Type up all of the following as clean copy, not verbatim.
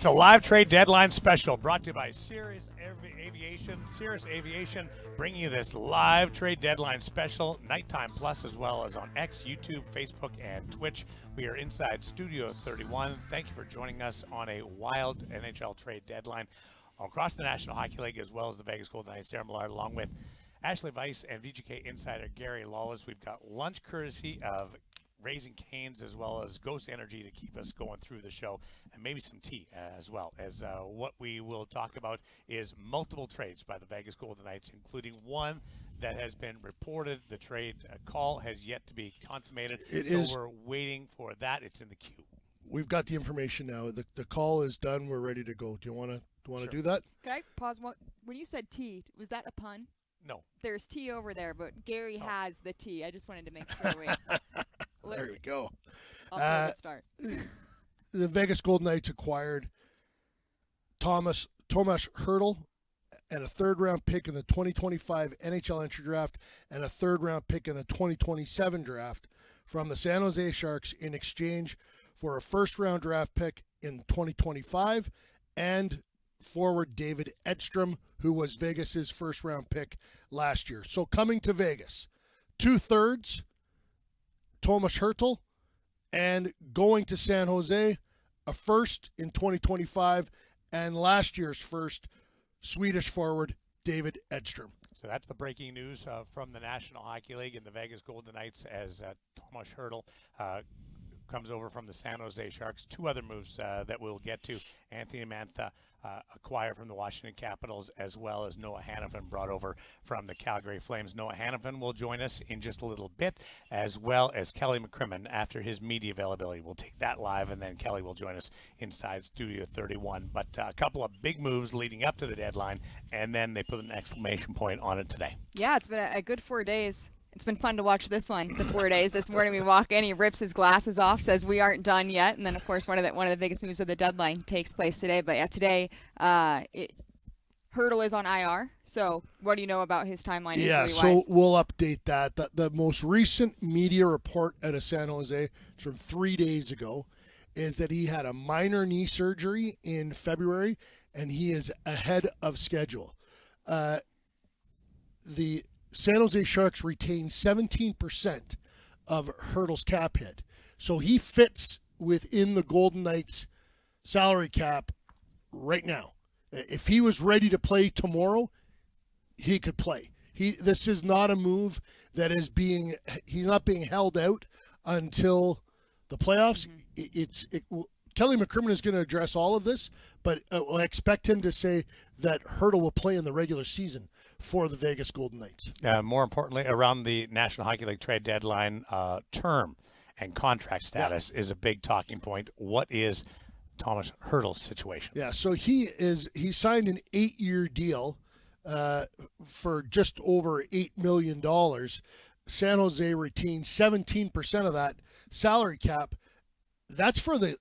It's a live trade deadline special brought to you by Cirrus Aviation. Cirrus Aviation bringing you this live trade deadline special, Nighttime Plus, as well as on X, YouTube, Facebook, and Twitch. We are inside Studio 31. Thank you for joining us on a wild NHL trade deadline across the National Hockey League, as well as the Vegas Golden Knights. Darren Millard, along with Ashley Weiss and VGK insider Gary Lawless. We've got lunch courtesy of Raising Cane's, as well as Ghost Energy to keep us going through the show, and maybe some tea as well. As what we will talk about is multiple trades by the Vegas Golden Knights, including one that has been reported. The trade call has yet to be consummated, we're waiting for that. It's in the queue. We've got the information now. The call is done. We're ready to go. Do you want to do that? Can I pause? When you said tea, was that a pun? No. There's tea over there, but Gary has the tea. I just wanted to make sure we. There we go. Let's start. The Vegas Golden Knights acquired Tomas Hertl and a third-round pick in the 2025 NHL entry draft and a third-round pick in the 2027 draft from the San Jose Sharks in exchange for a first-round draft pick in 2025 and forward David Edstrom, who was Vegas's first-round pick last year. So coming to Vegas, 2/3 Tomas Hertl, and going to San Jose, a first in 2025 and last year's first, Swedish forward David Edstrom. So that's the breaking news from the National Hockey League and the Vegas Golden Knights, as Tomas Hertl comes over from the San Jose Sharks. Two other moves that we'll get to. Anthony Mantha acquired from the Washington Capitals, as well as Noah Hanifin brought over from the Calgary Flames. Noah Hanifin will join us in just a little bit, as well as Kelly McCrimmon after his media availability. We'll take that live, and then Kelly will join us inside Studio 31. But a couple of big moves leading up to the deadline, and then they put an exclamation point on it today. Yeah, it's been a good 4 days. It's been fun to watch this one, the 4 days. This morning we walk in, he rips his glasses off, says we aren't done yet. And then, of course, one of the biggest moves of the deadline takes place today. But, yeah, today Hurdle is on IR. So what do you know about his timeline? Yeah, so we'll update that. The most recent media report out of San Jose from 3 days ago is that he had a minor knee surgery in February, and he is ahead of schedule. The San Jose Sharks retain 17% of Hurdle's cap hit. So he fits within the Golden Knights salary cap right now. If he was ready to play tomorrow, he could play. This is not a move that is he's not being held out until the playoffs. Kelly McCrimmon is going to address all of this, but I expect him to say that Hurdle will play in the regular season for the Vegas Golden Knights. More importantly, around the National Hockey League trade deadline, term and contract status is a big talking point. What is Thomas Hurdle's situation? Yeah, so he signed an 8-year deal for just over $8 million. San Jose retains 17% of that salary cap. That's for the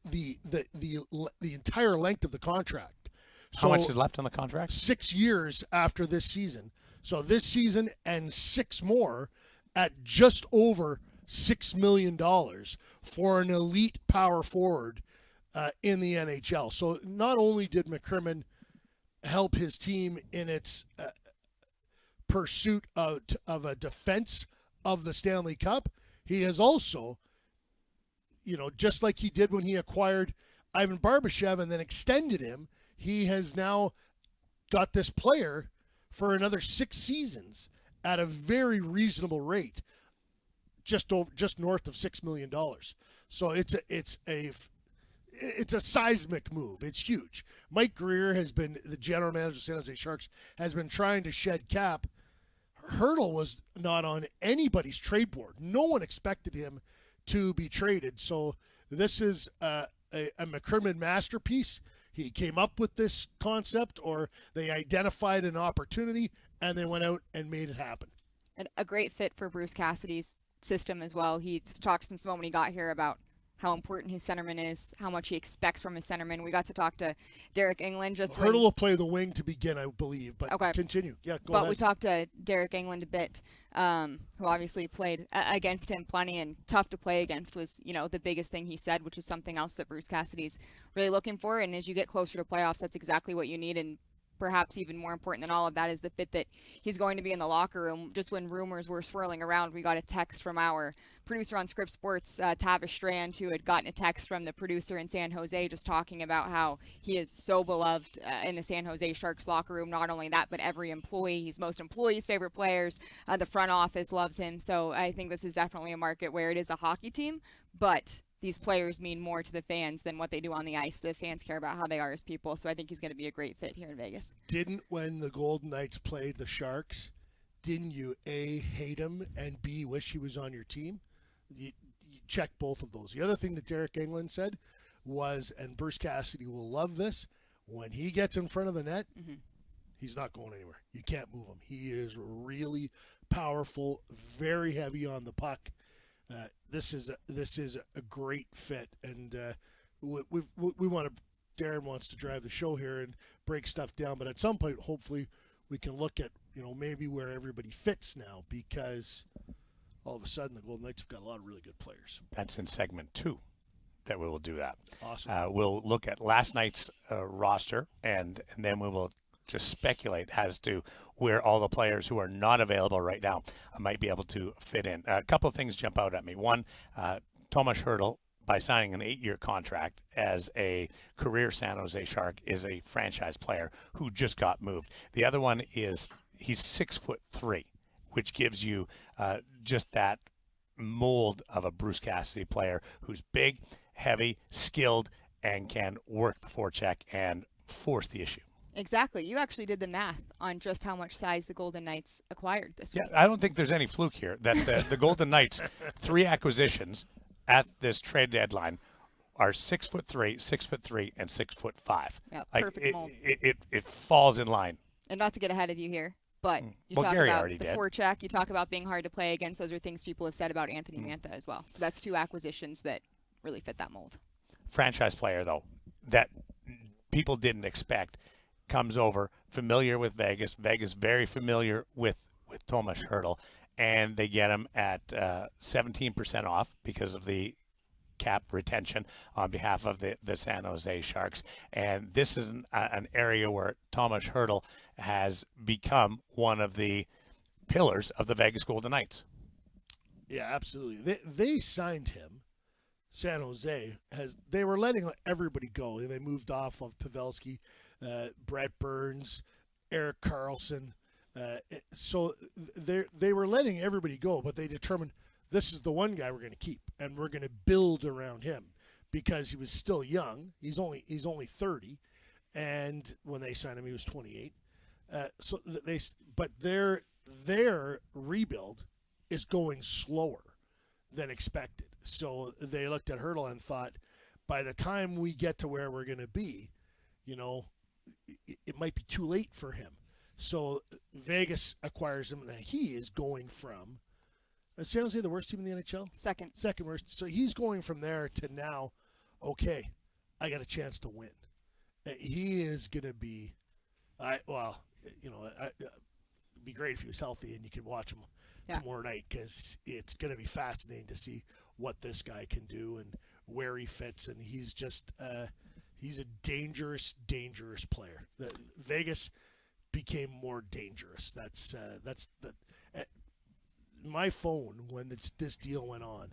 entire length of the contract. How much is left on the contract? 6 years after this season. So this season and 6 more at just over $6 million for an elite power forward in the NHL. So not only did McCrimmon help his team in its pursuit of a defense of the Stanley Cup, he has also, just like he did when he acquired Ivan Barbashev and then extended him, he has now got this player for another 6 seasons at a very reasonable rate, just north of $6 million. So it's a seismic move. It's huge. Mike Greer has been the general manager of San Jose Sharks, has been trying to shed cap. Hurdle was not on anybody's trade board. No one expected him to be traded. So this is a McCrimmon masterpiece. He came up with this concept, or they identified an opportunity, and they went out and made it happen. And a great fit for Bruce Cassidy's system as well. He's talked since the moment he got here about how important his centerman is, how much he expects from his centerman. We got to talk to Derek England Hurdle will play the wing to begin, I believe, but okay. Continue. Yeah, go ahead. But we talked to Derek England a bit, who obviously played against him plenty, and tough to play against was, the biggest thing he said, which is something else that Bruce Cassidy's really looking for. And as you get closer to playoffs, that's exactly what you need. And perhaps even more important than all of that is the fit that he's going to be in the locker room. Just when rumors were swirling around, we got a text from our producer on Script Sports, Tavish Strand, who had gotten a text from the producer in San Jose just talking about how he is so beloved in the San Jose Sharks locker room. Not only that, but every employee. He's most employees' favorite players. The front office loves him. So I think this is definitely a market where it is a hockey team, but these players mean more to the fans than what they do on the ice. The fans care about how they are as people, so I think he's going to be a great fit here in Vegas. When the Golden Knights played the Sharks, didn't you A, hate him, and B, wish he was on your team? You check both of those. The other thing that Derek England said was, and Bruce Cassidy will love this, when he gets in front of the net, he's not going anywhere. You can't move him. He is really powerful, very heavy on the puck. This is a great fit, and we want to. Darren wants to drive the show here and break stuff down, but at some point, hopefully, we can look at maybe where everybody fits now, because all of a sudden the Golden Knights have got a lot of really good players. That's in segment 2 that we will do that. Awesome. We'll look at last night's roster, and then we will just speculate as to where all the players who are not available right now might be able to fit in. A couple of things jump out at me. One, Thomas Hurdle, by signing an 8-year contract as a career San Jose Shark, is a franchise player who just got moved. The other one is he's 6'3", which gives you just that mold of a Bruce Cassidy player who's big, heavy, skilled, and can work the forecheck and force the issue. Exactly. You actually did the math on just how much size the Golden Knights acquired this week. Yeah, I don't think there's any fluke here that the Golden Knights, 3 acquisitions at this trade deadline are 6'3", 6'3", and 6'5". Yeah, Like, perfect mold. It falls in line. And not to get ahead of you here, but you Well, talk Gary about already the did. forecheck, you talk about being hard to play against. Those are things people have said about Anthony Mantha as well. So that's 2 acquisitions that really fit that mold. Franchise player, though, that people didn't expect, comes over, familiar with Vegas. Vegas very familiar with Tomas Hertl, and they get him at 17% off because of the cap retention on behalf of the San Jose Sharks. And this is an area where Tomas Hertl has become one of the pillars of the Vegas Golden Knights. Yeah, absolutely. They signed him. San Jose they were letting everybody go. They moved off of Pavelski, Brett Burns, Erik Karlsson. So they were letting everybody go, but they determined this is the one guy we're going to keep, and we're going to build around him because he was still young. He's only 30, and when they signed him, he was 28. But their rebuild is going slower than expected. So they looked at Hertl and thought, by the time we get to where we're going to be, it might be too late for him. So Vegas acquires him, and he is going from, is San Jose the worst team in the NHL? Second worst. So he's going from there to now, okay, I got a chance to win. He is going to be, it'd be great if he was healthy and you could watch him tomorrow night, because it's going to be fascinating to see what this guy can do and where he fits. And he's just, he's a dangerous player. Vegas became more dangerous. That's my phone when this deal went on.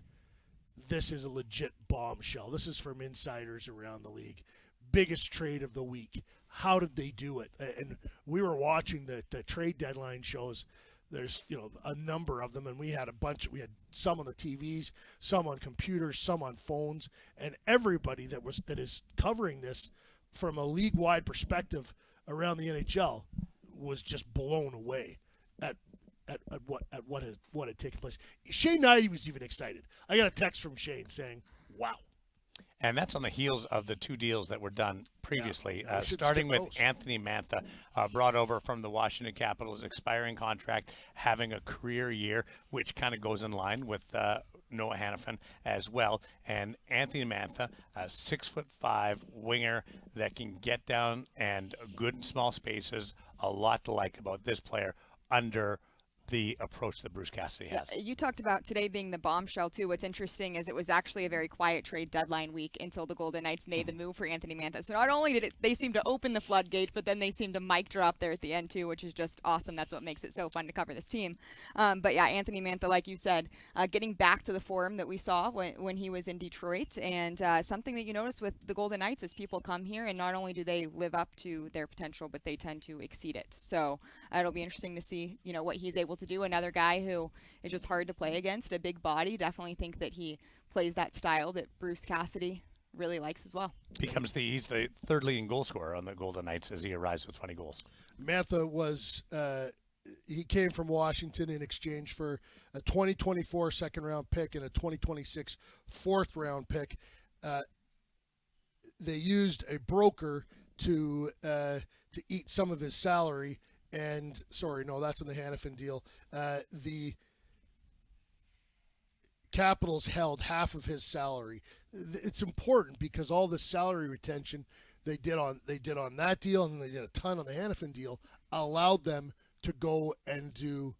This is a legit bombshell. This is from insiders around the league. Biggest trade of the week. How did they do it? And we were watching the trade deadline shows. There's a number of them, and we had a bunch. We had some on the TVs, some on computers, some on phones, and everybody that is covering this from a league-wide perspective around the NHL was just blown away at what had taken place. Shane Knighty was even excited. I got a text from Shane saying, "Wow." And that's on the heels of the 2 deals that were done previously, starting with those. Anthony Mantha, brought over from the Washington Capitals, expiring contract, having a career year, which kind of goes in line with Noah Hanifin as well. And Anthony Mantha, a 6'5" winger that can get down and good in small spaces. A lot to like about this player under the approach that Bruce Cassidy has. You talked about today being the bombshell too. What's interesting is it was actually a very quiet trade deadline week until the Golden Knights made the move for Anthony Mantha. So not only did they seem to open the floodgates, but then they seemed to mic drop there at the end too, which is just awesome. That's what makes it so fun to cover this team. But yeah, Anthony Mantha, like you said, getting back to the form that we saw when he was in Detroit, and something that you notice with the Golden Knights is people come here and not only do they live up to their potential, but they tend to exceed it. So it'll be interesting to see, what he's able to do. Another guy who is just hard to play against, a big body. Definitely think that he plays that style that Bruce Cassidy really likes as well. He's the 3rd leading goal scorer on the Golden Knights as he arrives with 20 goals. Mantha was he came from Washington in exchange for a 2024 second-round pick and a 2026 fourth-round pick. They used a broker to eat some of his salary. And sorry, no, that's in the Hanifin deal. The Capitals held half of his salary. It's important because all the salary retention they did on that deal, and they did a ton on the Hanifin deal, allowed them to go and do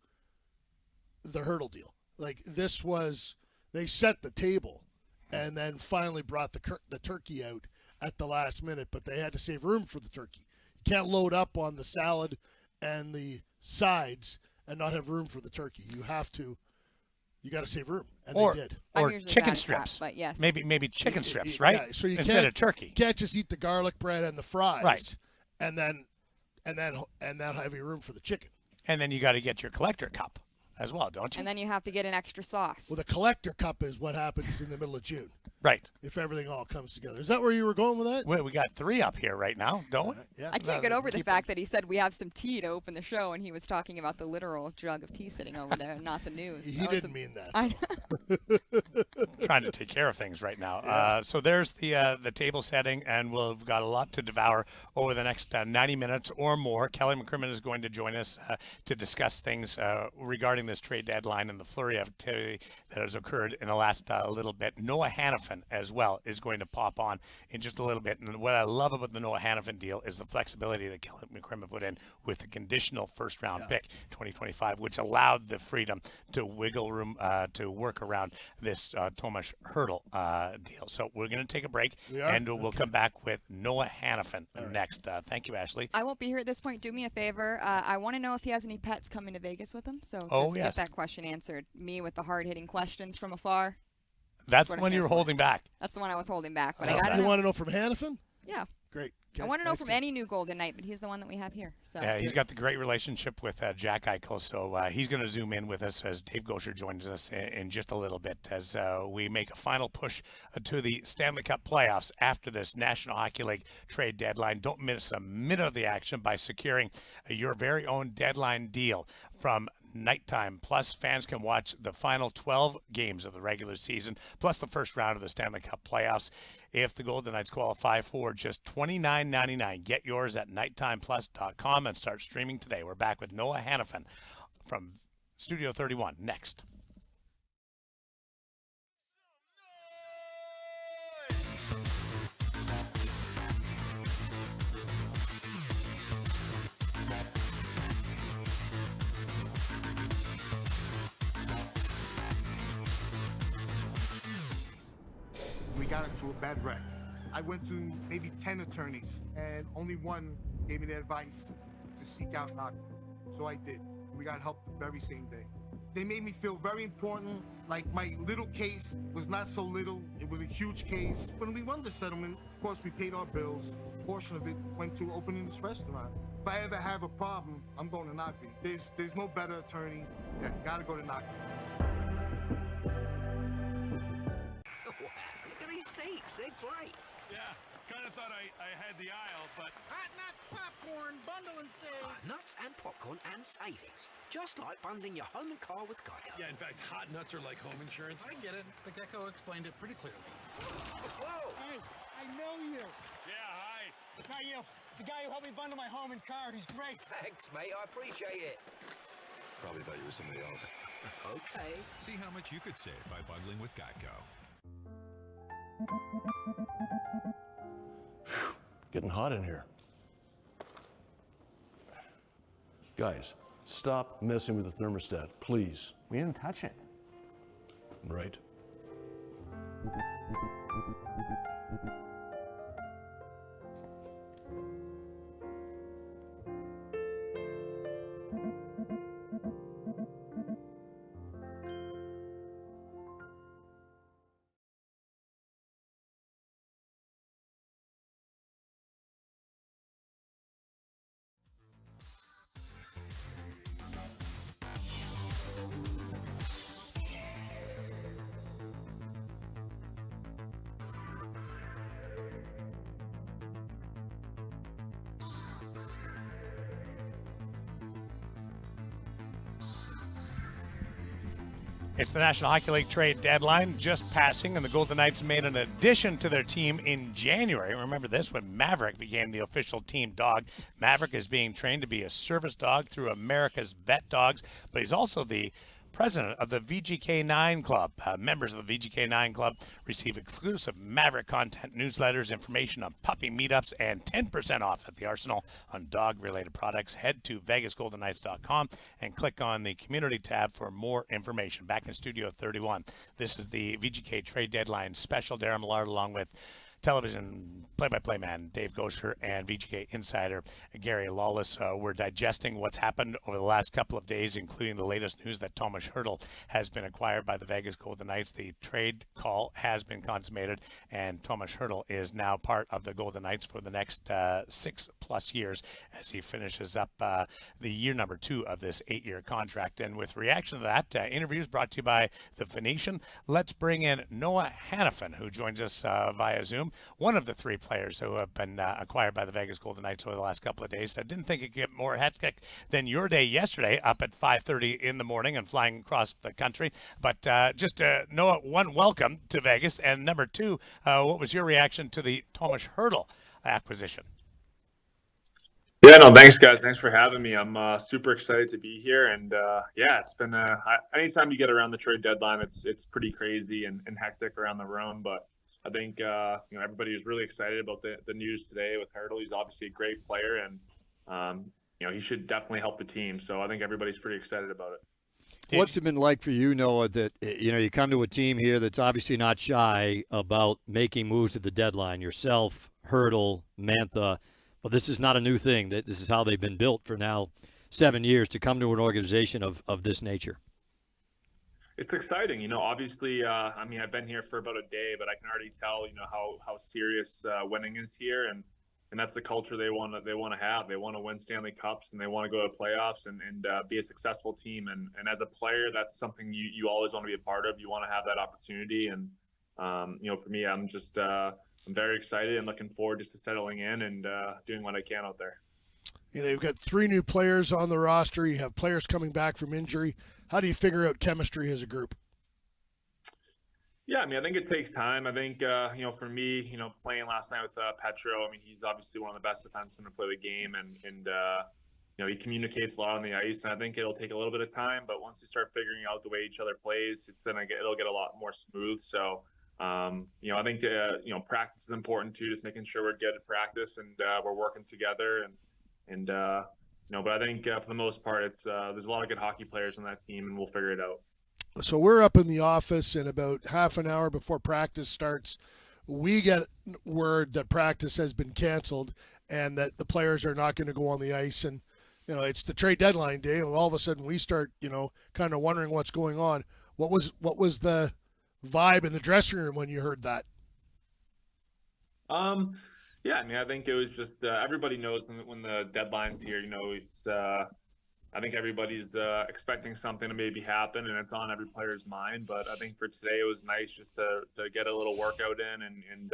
the Hertl deal. Like, this was, they set the table and then finally brought the turkey out at the last minute, but they had to save room for the turkey. You can't load up on the salad and the sides and not have room for the turkey. You got to save room, and they did. Or chicken strips, but yes, maybe chicken strips, right? Yeah, so you instead of turkey. Can't just eat the garlic bread and the fries, right? And then have your room for the chicken. And then you got to get your collector cup as well, don't you? And then you have to get an extra sauce. Well, the collector cup is what happens in the middle of June. Right. If everything all comes together. Is that where you were going with that? We got 3 up here right now, don't we? Yeah. I can't get over the fact that he said we have some tea to open the show, and he was talking about the literal jug of tea sitting over there, and not the news. He didn't mean that. I Trying to take care of things right now. So there's the table setting, and we've got a lot to devour over the next 90 minutes or more. Kelly McCrimmon is going to join us to discuss things regarding this trade deadline and the flurry of activity that has occurred in the last little bit. Noah Hanifin as well is going to pop on in just a little bit. And what I love about the Noah Hanifin deal is the flexibility that Kelly McCrimmon put in with the conditional first-round pick 2025, which allowed the freedom to wiggle room to work around this Tomas Hertl deal. So we're going to take a break, and we'll come back with Noah Hanifin next. Thank you, Ashley. I won't be here at this point. Do me a favor. I want to know if he has any pets coming to Vegas with him. So just get that question answered. Me with the hard-hitting questions from afar. That's the one you were holding back. That's the one I was holding back. But You want to know from Hanifin? Yeah. Great. I want to know from any new Golden Knight, but he's the one that we have here. So yeah, he's got the great relationship with Jack Eichel, so he's going to zoom in with us as Dave Gosher joins us in just a little bit as we make a final push to the Stanley Cup playoffs after this National Hockey League trade deadline. Don't miss a minute of the action by securing your very own deadline deal from Nighttime. Plus, fans can watch the final 12 games of the regular season, plus the first round of the Stanley Cup playoffs. If the Golden Knights qualify for just $29.99, get yours at nighttimeplus.com and start streaming today. We're back with Noah Hanifin from Studio 31 next. We got into a bad wreck. I went to maybe 10 attorneys, and only one gave me the advice to seek out Knoxville. So I did. We got help the very same day. They made me feel very important, like my little case was not so little, it was a huge case. When we won the settlement, of course, we paid our bills. A portion of it went to opening this restaurant. If I ever have a problem, I'm going to Knoxville. There's no better attorney. Yeah, you gotta go to Knoxville. Seats, they're great. Yeah, kind of thought I had the aisle, but... Hot nuts, popcorn, bundle and save. Nuts and popcorn and savings. Just like bundling your home and car with Geico. Yeah, in fact, hot nuts are like home insurance. I get it. The Gecko explained it pretty clearly. Whoa! Hey, I know you. Yeah, hi. Not you. The guy who helped me bundle my home and car. He's great. Thanks, mate. I appreciate it. Probably thought you were somebody else. Okay. See how much you could save by bundling with Geico. Getting hot in here. Guys, stop messing with the thermostat, please. We didn't touch it. Right. It's the National Hockey League trade deadline just passing, and the Golden Knights made an addition to their team in January. Remember this when Maverick became the official team dog. Maverick is being trained to be a service dog through America's Vet Dogs, but he's also the president of the VGK9 Club. Members of the VGK9 Club receive exclusive Maverick content, newsletters, information on puppy meetups, and 10% off at the arsenal on dog-related products. Head to VegasGoldenKnights.com and click on the community tab for more information. Back in Studio 31, this is the VGK Trade Deadline special. Darren Millard along with television play-by-play man Dave Gosher and VGK insider Gary Lawless were digesting what's happened over the last couple of days, including the latest news that Tomas Hertl has been acquired by the Vegas Golden Knights. The trade call has been consummated, and Tomas Hertl is now part of the Golden Knights for the next 6+ years as he finishes up the year number 2 of this 8-year contract. And with reaction to that, interviews brought to you by the Venetian, let's bring in Noah Hanifin, who joins us via Zoom, one of the 3 players who have been acquired by the Vegas Golden Knights over the last couple of days. I didn't think it could get more hectic than your day yesterday, up at 5:30 in the morning and flying across the country. But just Noah, one, welcome to Vegas, and number 2, what was your reaction to the Tomas Hertl acquisition? Yeah, no, thanks, guys. Thanks for having me. I'm super excited to be here, and yeah, it's been anytime you get around the trade deadline, it's pretty crazy and hectic around the room. But I think everybody is really excited about the news today with Hertl. He's obviously a great player, and he should definitely help the team. So I think everybody's pretty excited about it. What's it been like for you, Noah, that you come to a team here that's obviously not shy about making moves at the deadline? Yourself, Hertl, Mantha. Well, this is not a new thing. This is how they've been built for now 7 years to come to an organization of this nature. It's exciting, obviously, I've been here for about a day, but I can already tell, how serious winning is here. And that's the culture they want to have. They want to win Stanley Cups, and they want to go to playoffs and be a successful team. And as a player, that's something you always want to be a part of. You want to have that opportunity. And, for me, I'm just I'm very excited and looking forward just to settling in and doing what I can out there. You've got 3 new players on the roster. You have players coming back from injury. How do you figure out chemistry as a group? Yeah, I think it takes time. I think, for me, playing last night with Petro, he's obviously one of the best defensemen to play the game, and he communicates a lot on the ice, and I think it'll take a little bit of time, but once you start figuring out the way each other plays, it'll get a lot more smooth. So, I think, practice is important too, just making sure we're good at practice and we're working together, but I think for the most part, there's a lot of good hockey players on that team, and we'll figure it out. So we're up in the office, and about half an hour before practice starts, we get word that practice has been canceled and that the players are not going to go on the ice. And, it's the trade deadline day, and all of a sudden we start, kind of wondering what's going on. What was the vibe in the dressing room when you heard that? Yeah, I think it was just everybody knows when the deadline's here, I think everybody's expecting something to maybe happen, and it's on every player's mind. But I think for today, it was nice just to get a little workout in and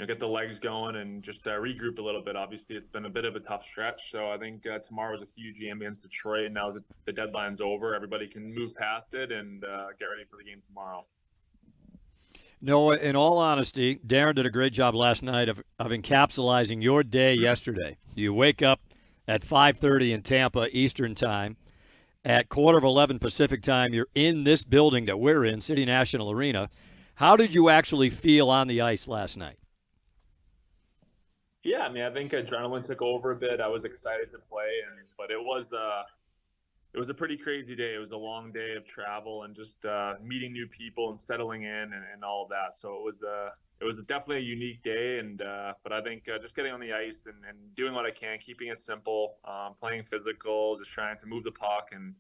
get the legs going and just regroup a little bit. Obviously, it's been a bit of a tough stretch. So I think tomorrow's a huge game against Detroit, and now that the deadline's over, everybody can move past it and get ready for the game tomorrow. Noah, in all honesty, Darren did a great job last night of encapsulating your day yesterday. You wake up at 5:30 in Tampa Eastern Time. At 11:15 Pacific Time, you're in this building that we're in, City National Arena. How did you actually feel on the ice last night? Yeah, I think adrenaline took over a bit. I was excited to play, but it was a pretty crazy day. It was a long day of travel and just meeting new people and settling in and all of that. So it was definitely a unique day, but I think just getting on the ice and doing what I can, keeping it simple, playing physical, just trying to move the puck and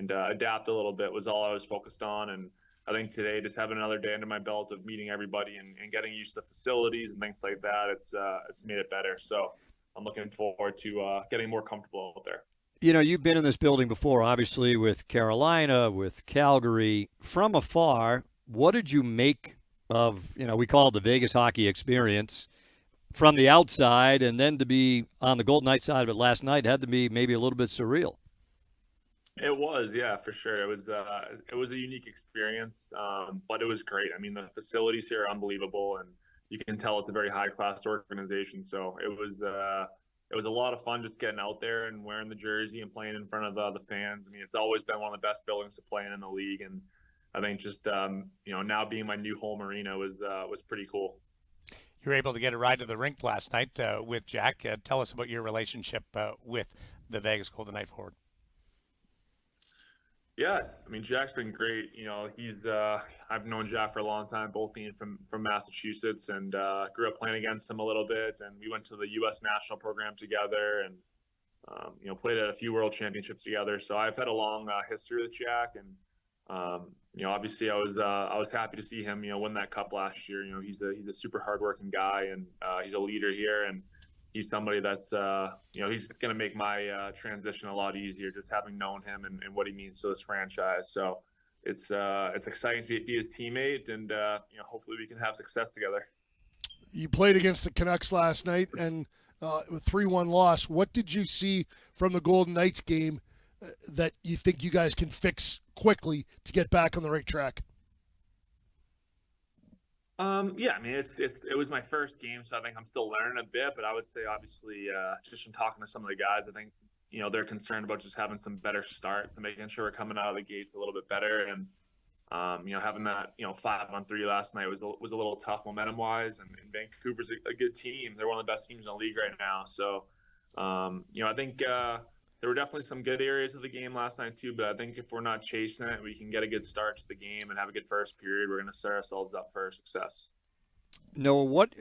adapt a little bit was all I was focused on. And I think today, just having another day under my belt of meeting everybody and getting used to the facilities and things like that, it's made it better. So I'm looking forward to getting more comfortable out there. You've been in this building before, obviously, with Carolina, with Calgary. From afar, what did you make of, we call it the Vegas hockey experience from the outside, and then to be on the Golden Knights side of it last night had to be maybe a little bit surreal? It was, yeah, for sure. It was a unique experience, but it was great. The facilities here are unbelievable, and you can tell it's a very high-class organization. So it was a lot of fun just getting out there and wearing the jersey and playing in front of the fans. It's always been one of the best buildings to play in the league, and I think just now being my new home arena was pretty cool. You were able to get a ride to the rink last night with Jack. Tell us about your relationship with the Vegas Golden Knight forward. Yeah, I mean, Jack's been great. You know, I've known Jack for a long time, both being from Massachusetts, and grew up playing against him a little bit. And we went to the U.S. national program together, and played at a few world championships together. So I've had a long history with Jack, and obviously I was happy to see him, win that cup last year. He's a super hardworking guy, and he's a leader here, and he's somebody that's he's going to make my transition a lot easier, just having known him and what he means to this franchise. So it's exciting to be his teammate, and hopefully we can have success together. You played against the Canucks last night, and with 3-1 loss. What did you see from the Golden Knights game that you think you guys can fix quickly to get back on the right track? Yeah, I mean, it was my first game, so I think I'm still learning a bit. But I would say, obviously, just from talking to some of the guys, I think they're concerned about just having some better starts and making sure we're coming out of the gates a little bit better. And having that 5-on-3 last night was a little tough momentum wise. And Vancouver's a good team. They're one of the best teams in the league right now. So I think there were definitely some good areas of the game last night too. But I think if we're not chasing it, we can get a good start to the game and have a good first period. We're going to set ourselves up for success. Noah, what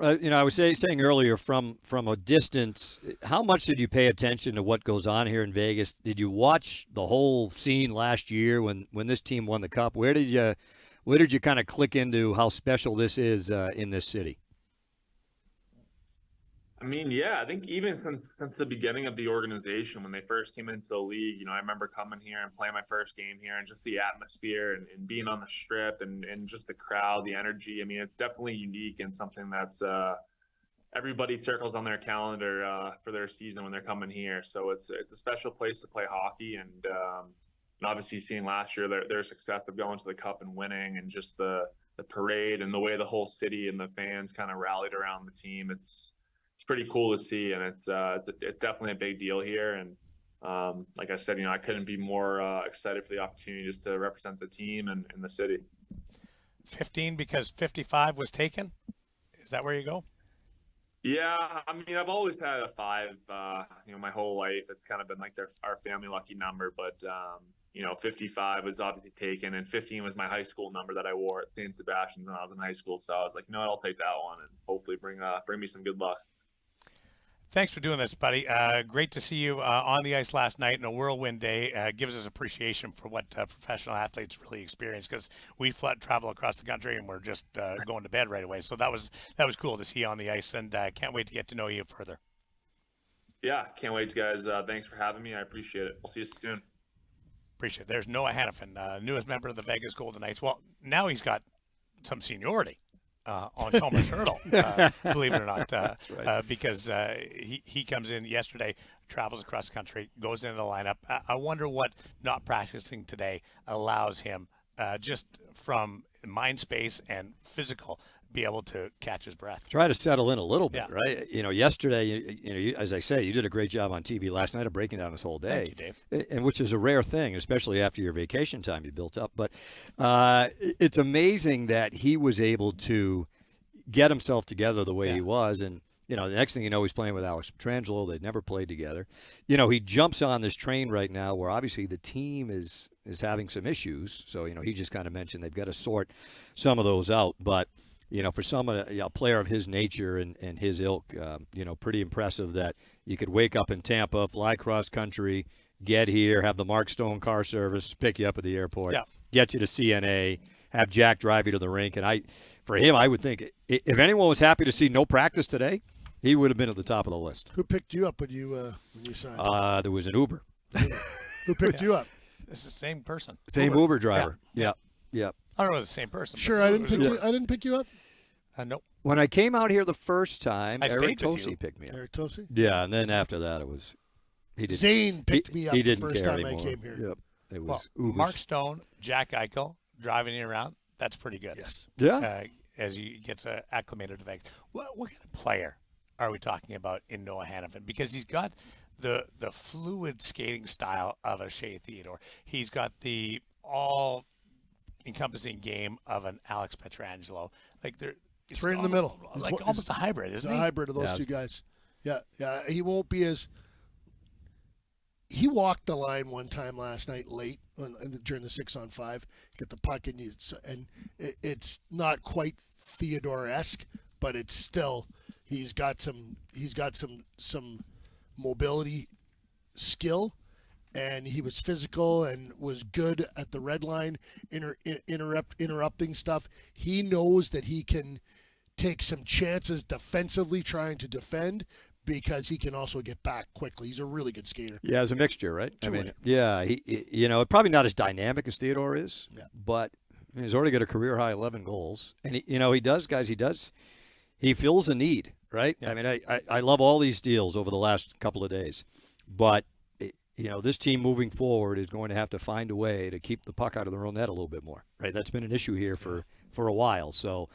I was saying earlier, from a distance, how much did you pay attention to what goes on here in Vegas? Did you watch the whole scene last year when this team won the Cup? Where did you kind of click into how special this is in this city? I mean, yeah, I think even since the beginning of the organization, when they first came into the league, I remember coming here and playing my first game here, and just the atmosphere and being on the strip and just the crowd, the energy. I mean, it's definitely unique and something that's everybody circles on their calendar for their season when they're coming here. So it's a special place to play hockey, and obviously seeing last year their success of going to the Cup and winning, and just the parade and the way the whole city and the fans kind of rallied around the team. It's pretty cool to see, and it's definitely a big deal here. And like I said, I couldn't be more excited for the opportunity just to represent the team and the city. 15 because 55 was taken? Is that where you go? Yeah, I mean, I've always had a 5, my whole life. It's kind of been like our family lucky number, but 55 was obviously taken, and 15 was my high school number that I wore at St. Sebastian's when I was in high school. So I was like, no, I'll take that one, and hopefully bring me some good luck. Thanks for doing this, buddy. Great to see you on the ice last night in a whirlwind day. Gives us appreciation for what professional athletes really experience, because we travel across the country and we're just going to bed right away. So that was cool to see you on the ice, and can't wait to get to know you further. Yeah, can't wait, guys. Thanks for having me. I appreciate it. We'll see you soon. Appreciate it. There's Noah Hanifin, newest member of the Vegas Golden Knights. Well, now he's got some seniority on Thomas Hurdle, believe it or not, right. Because he comes in yesterday, travels across the country, goes into the lineup. I wonder what not practicing today allows him, just from mind space and physical, be able to catch his breath. Try to settle in a little bit, yeah. Right? Yesterday, as I say, you did a great job on TV last night of breaking down this whole day. Thank you, Dave. And which is a rare thing, especially after your vacation time you built up. But it's amazing that he was able to get himself together the way he was. And, the next thing you know, he's playing with Alex Pietrangelo. They'd never played together. He jumps on this train right now where obviously the team is having some issues. So, he just kind of mentioned they've got to sort some of those out. But for a player of his nature and his ilk, pretty impressive that you could wake up in Tampa, fly cross country, get here, have the Mark Stone car service, pick you up at the airport, get you to CNA, have Jack drive you to the rink. And for him, I would think if anyone was happy to see no practice today, he would have been at the top of the list. Who picked you up when you signed? There was an Uber. Who picked you up? It's the same person. Same Uber driver. Yeah. I don't know, the same person. Sure, I didn't pick you up. Nope. When I came out here the first time, Eric Tosi picked me up. Eric Tosi? Yeah, and then after that Zane picked me up the first time anymore. I came here. Yep. It was Mark Stone, Jack Eichel driving you around. That's pretty good. Yes. Yeah. As he gets acclimated to Vegas. What kind of player are we talking about in Noah Hanifin? Because he's got the fluid skating style of a Shea Theodore. He's got the all-encompassing game of an Alex Pietrangelo. It's right in the middle. Almost a hybrid, isn't he? A hybrid of those two guys. Yeah. He won't be as. he walked the line one time last night late during the 6-on-5, get the puck, and it's not quite Theodore-esque, but it's still he's got some mobility skill, and he was physical and was good at the red line, interrupting stuff. He knows that he can take some chances defensively trying to defend, because he can also get back quickly. He's a really good skater. Yeah, it's a mixture, right? Truly. I mean, yeah, he probably not as dynamic as Theodore is, but he's already got a career-high 11 goals. And, he fills a need, right? Yeah. I mean, I love all these deals over the last couple of days. But, this team moving forward is going to have to find a way to keep the puck out of their own net a little bit more, right? That's been an issue here for a while. So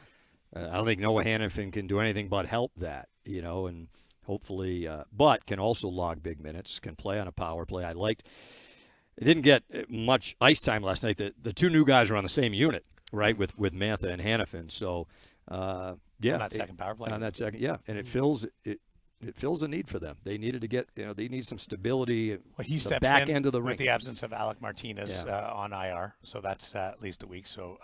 I don't think Noah Hanifin can do anything but help that, and hopefully, but can also log big minutes, can play on a power play. It didn't get much ice time last night. The two new guys are on the same unit, right, with Mantha and Hanifin. So, on that second power play. On that second, yeah, and it fills a need for them. They needed to get, they need some stability. Well, he steps back in end of the with ring. the absence of Alec Martinez on IR, so that's at least a week. So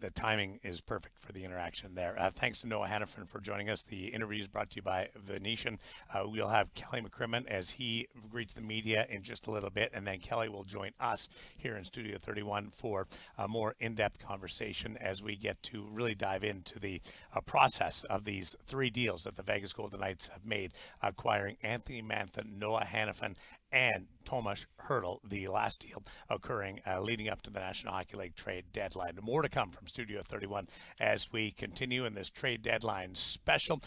the timing is perfect for the interaction there. Thanks to Noah Hanifin for joining us. The interview is brought to you by Avaiation. We'll have Kelly McCrimmon as he greets the media in just a little bit, and then Kelly will join us here in Studio 31 for a more in-depth conversation as we get to really dive into the process of these three deals that the Vegas Golden Knights have made, acquiring Anthony Mantha, Noah Hanifin, and Tomas Hertl, the last deal occurring leading up to the National Hockey League trade deadline. More to come from Studio 31 as we continue in this trade deadline special.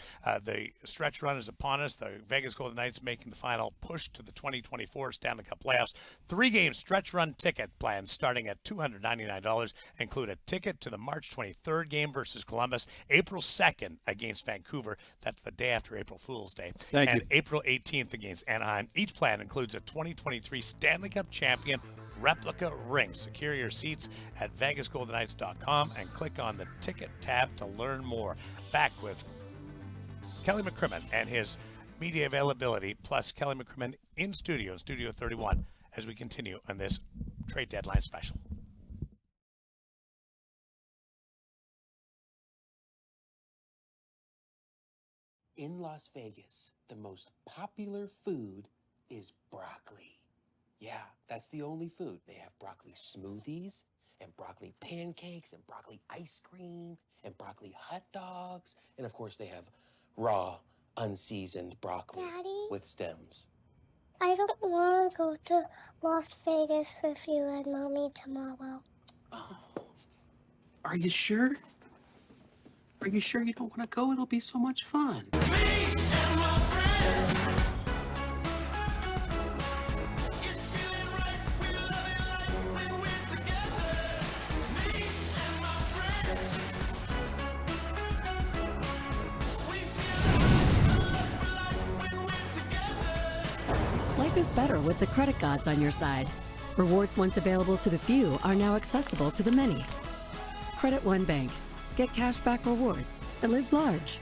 The stretch run is upon us. The Vegas Golden Knights making the final push to the 2024 Stanley Cup playoffs. 3-game stretch run ticket plans starting at $299 include a ticket to the March 23rd game versus Columbus, April 2nd against Vancouver. That's the day after April Fool's Day. Thank you. April 18th against Anaheim. Each plan includes a 2023 Stanley Cup champion replica ring. Secure your seats at vegasgoldenknights.com and click on the ticket tab to learn more. Back with Kelly McCrimmon and his media availability, plus Kelly McCrimmon in Studio 31, as we continue on this trade deadline special. In Las Vegas, the most popular food is broccoli. Yeah, that's the only food. They have broccoli smoothies and broccoli pancakes and broccoli ice cream and broccoli hot dogs. And of course, they have raw, unseasoned broccoli with stems. I don't want to go to Las Vegas with you and Mommy tomorrow. Oh, are you sure? Are you sure you don't want to go? It'll be so much fun. Me and my friends. It's feeling right. We love it like when we're together. Me and my friends. We feel the lust for life when we're together. Life is better with the credit gods on your side. Rewards once available to the few are now accessible to the many. Credit One Bank. Get cash back rewards and live large.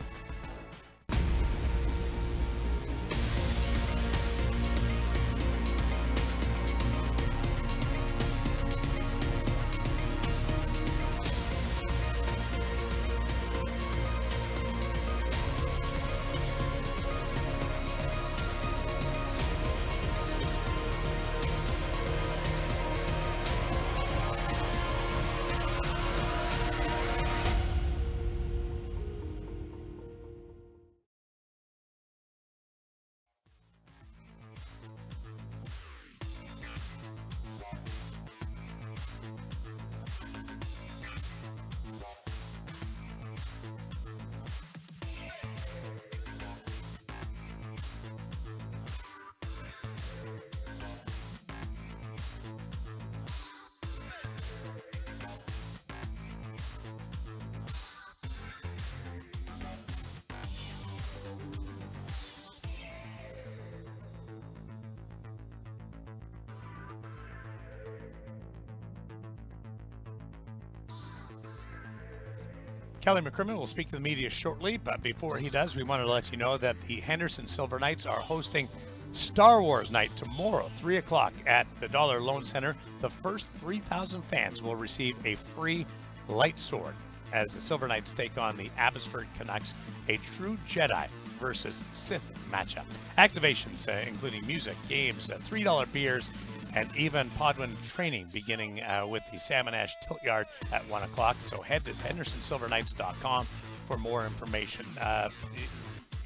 Kelly McCrimmon will speak to the media shortly, but before he does, we wanted to let you know that the Henderson Silver Knights are hosting Star Wars night tomorrow, 3 o'clock at the Dollar Loan Center. The first 3,000 fans will receive a free light sword as the Silver Knights take on the Abbotsford Canucks, a true Jedi versus Sith matchup. Activations including music, games, $3 beers, and even Podwin training beginning with the Salmon Ash Tilt Yard at 1 o'clock. So head to HendersonSilverKnights.com for more information.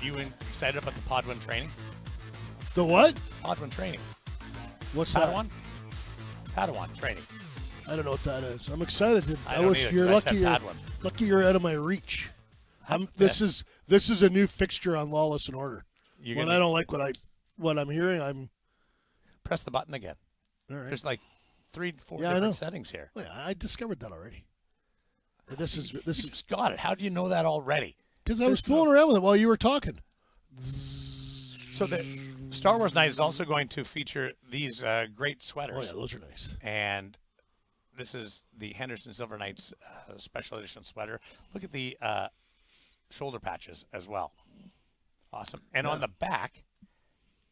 You excited about the Podwin training? The what? Podwin training. What's Padawan? that? Padawan training. I don't know what that is. I'm excited. I don't either, you're 'cause I lucky. said Padawan. Lucky you're out of my reach. This is a new fixture on Lawless and Order. When I don't like what I'm hearing, I'm press the button again. All right. There's like 3-4 I know. different settings here. Oh, yeah, I discovered that already. This is You just got it. How do you know that already? because I was fooling around with it while you were talking. So the Star Wars night is also going to feature these great sweaters. Oh yeah, those are nice. And this is the Henderson Silver Knights special edition sweater. Look at the shoulder patches as well. Awesome. And on the back,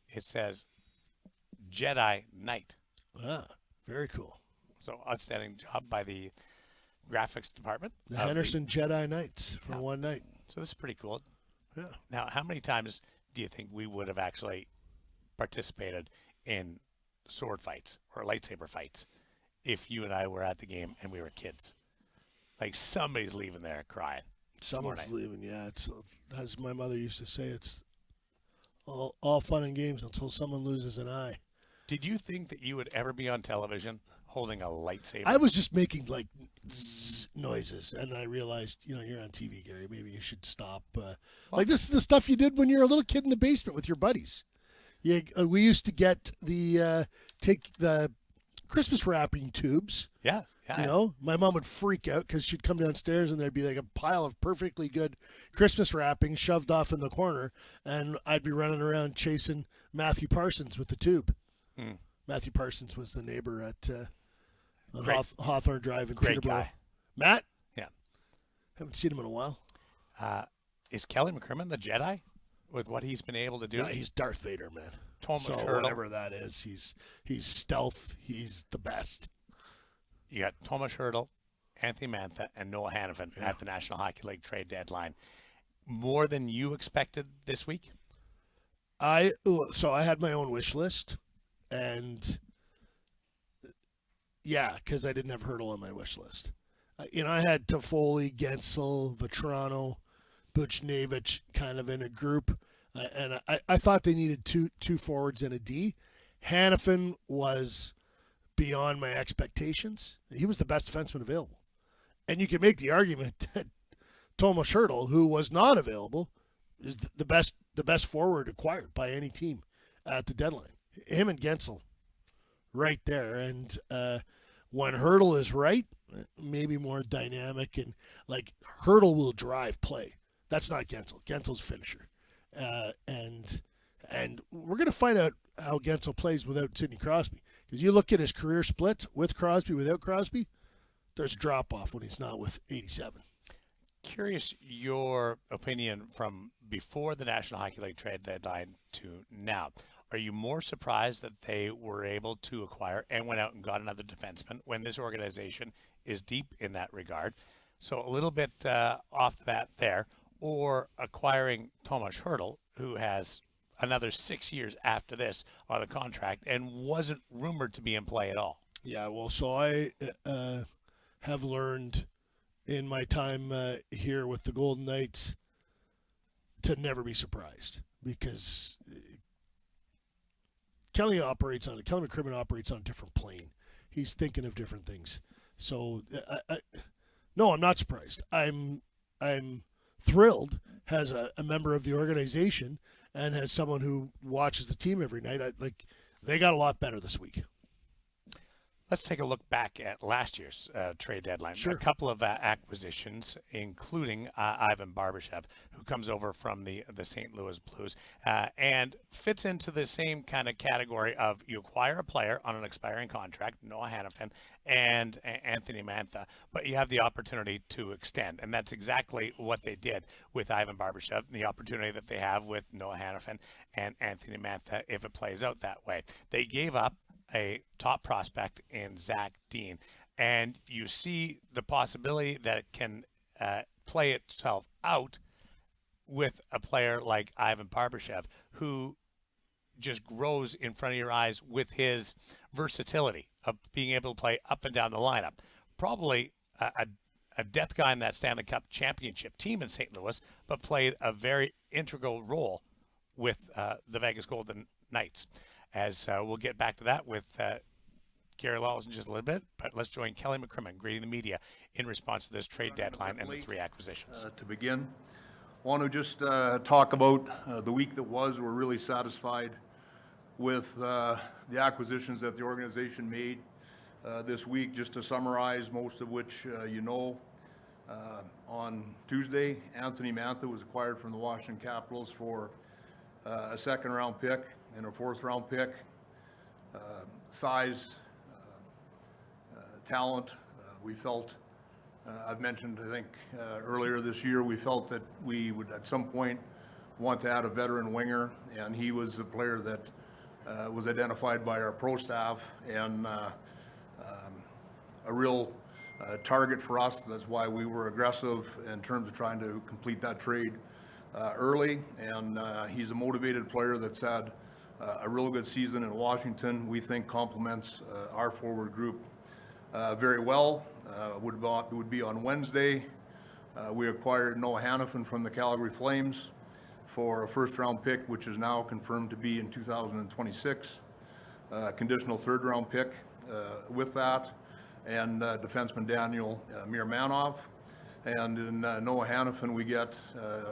it says Jedi Knight. Ah, very cool. So outstanding job by the graphics department. The Henderson Jedi Knights for one night. So this is pretty cool. Yeah. Now, how many times do you think we would have actually participated in sword fights or lightsaber fights if you and I were at the game and we were kids? Like somebody's leaving there crying. Someone's leaving. Yeah, it's as my mother used to say. It's all fun and games until someone loses an eye. Did you think that you would ever be on television holding a lightsaber? I was just making like zzz noises, and I realized, you're on TV, Gary. Maybe you should stop. Like this is the stuff you did when you were a little kid in the basement with your buddies. We used to get take the Christmas wrapping tubes. Yeah. My mom would freak out because she'd come downstairs and there'd be like a pile of perfectly good Christmas wrapping shoved off in the corner, and I'd be running around chasing Matthew Parsons with the tube. Matthew Parsons was the neighbor at Hawthorne Drive in Great Peterborough. guy. Matt? Yeah. Haven't seen him in a while. Is Kelly McCrimmon the Jedi with what he's been able to do? No, he's Darth Vader, man. Thomas so Hurdle. whatever that is, he's stealth. He's the best. You got Thomas Hurdle, Anthony Mantha, and Noah Hanifin at the National Hockey League trade deadline. More than you expected this week? So I had my own wish list, and yeah, because I didn't have Hurdle on my wish list. I had Toffoli, Gensel, Vetrano, Buchnevich kind of in a group, and I thought they needed two forwards and a D. Hanifin was beyond my expectations. He was the best defenseman available. And you can make the argument that Tomas Hertl, who was not available, is the best forward acquired by any team at the deadline. Him and Gensel right there. And when Hertl is right, maybe more dynamic, and like Hertl will drive play. That's not Gensel. Gensel's a finisher. And we're going to find out how Gensel plays without Sidney Crosby. Because you look at his career split with Crosby, without Crosby, there's a drop-off when he's not with 87. Curious your opinion from before the National Hockey League trade deadline to now. Are you more surprised that they were able to acquire and went out and got another defenseman when this organization is deep in that regard? So a little bit off the bat there. Or acquiring Tomas Hertl, who has another 6 years after this on a contract and wasn't rumored to be in play at all. Yeah, well, so I have learned in my time here with the Golden Knights to never be surprised, because Kelly McCrimmon operates on a different plane. He's thinking of different things. So, no, I'm not surprised. I'm thrilled as a member of the organization and as someone who watches the team every night. They got a lot better this week. Let's take a look back at last year's trade deadline. Sure. A couple of acquisitions, including Ivan Barbashev, who comes over from the St. Louis Blues and fits into the same kind of category of you acquire a player on an expiring contract, Noah Hanifin and Anthony Mantha, but you have the opportunity to extend. And that's exactly what they did with Ivan Barbashev, the opportunity that they have with Noah Hanifin and Anthony Mantha if it plays out that way. They gave up a top prospect in Zach Dean, and you see the possibility that it can play itself out with a player like Ivan Barbashev, who just grows in front of your eyes with his versatility of being able to play up and down the lineup. Probably a depth guy in that Stanley Cup championship team in St. Louis, but played a very integral role with the Vegas Golden Knights. As we'll get back to that with Gary Lawless in just a little bit, but let's join Kelly McCrimmon, greeting the media in response to this trade deadline and the 3 acquisitions. To begin, I want to just talk about the week that was. We're really satisfied with the acquisitions that the organization made this week. Just to summarize, most of which on Tuesday, Anthony Mantha was acquired from the Washington Capitals for a second-round pick and a fourth-round pick. Size, talent, we felt, I've mentioned, I think, earlier this year, we felt that we would at some point want to add a veteran winger, and he was a player that was identified by our pro staff and a real target for us. That's why we were aggressive in terms of trying to complete that trade early, and he's a motivated player that's had a real good season in Washington. We think complements our forward group very well. Would be on Wednesday. We acquired Noah Hanifin from the Calgary Flames for a first-round pick, which is now confirmed to be in 2026. Conditional third-round pick with that, and defenseman Daniel Mirmanov. And in Noah Hanifin, we get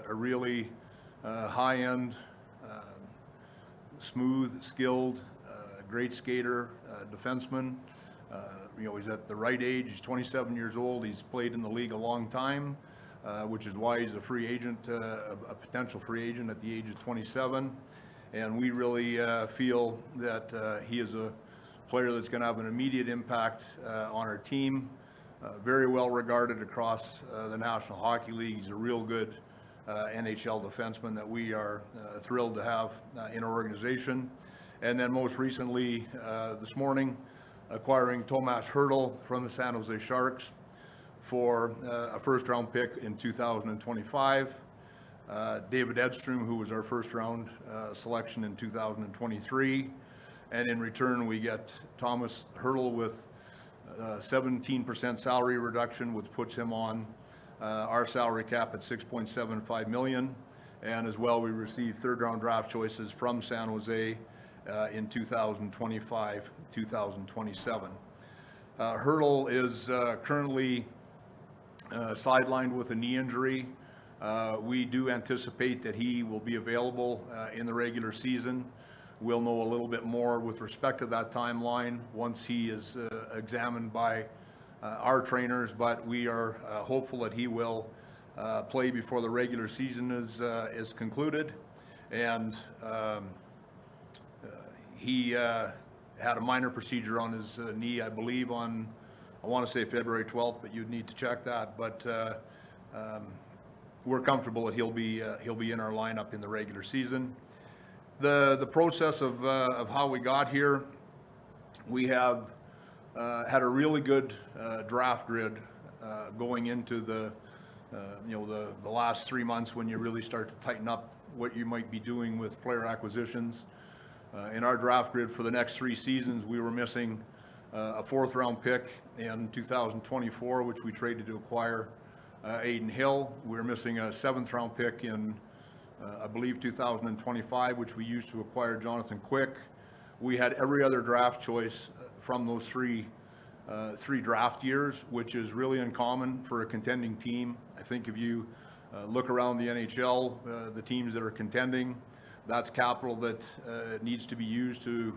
a really high-end, smooth, skilled, great skater, defenseman. He's at the right age. He's 27 years old. He's played in the league a long time, which is why he's a free agent, a potential free agent at the age of 27. And we really feel that he is a player that's going to have an immediate impact on our team. Very well regarded across the National Hockey League. He's a real good NHL defenseman that we are thrilled to have in our organization. And then most recently, this morning, acquiring Tomas Hertl from the San Jose Sharks for a first-round pick in 2025. David Edstrom, who was our first-round selection in 2023. And in return, we get Tomas Hertl with 17% salary reduction, which puts him on our salary cap at $6.75 million. And as well, we received third-round draft choices from San Jose in 2025, 2027. Hertl is currently sidelined with a knee injury. We do anticipate that he will be available in the regular season. We'll know a little bit more with respect to that timeline once he is examined by our trainers, but we are hopeful that he will play before the regular season is concluded. And he had a minor procedure on his knee, I believe, on, I want to say February 12th, but you'd need to check that. But we're comfortable that he'll be in our lineup in the regular season. The process of how we got here, we have had a really good draft grid going into the last 3 months when you really start to tighten up what you might be doing with player acquisitions. In our draft grid for the next 3 seasons, we were missing a fourth-round pick in 2024, which we traded to acquire Aiden Hill. We were missing a seventh-round pick in I believe 2025, which we used to acquire Jonathan Quick. We had every other draft choice from those three draft years, which is really uncommon for a contending team. I think if you look around the NHL, the teams that are contending, that's capital that needs to be used to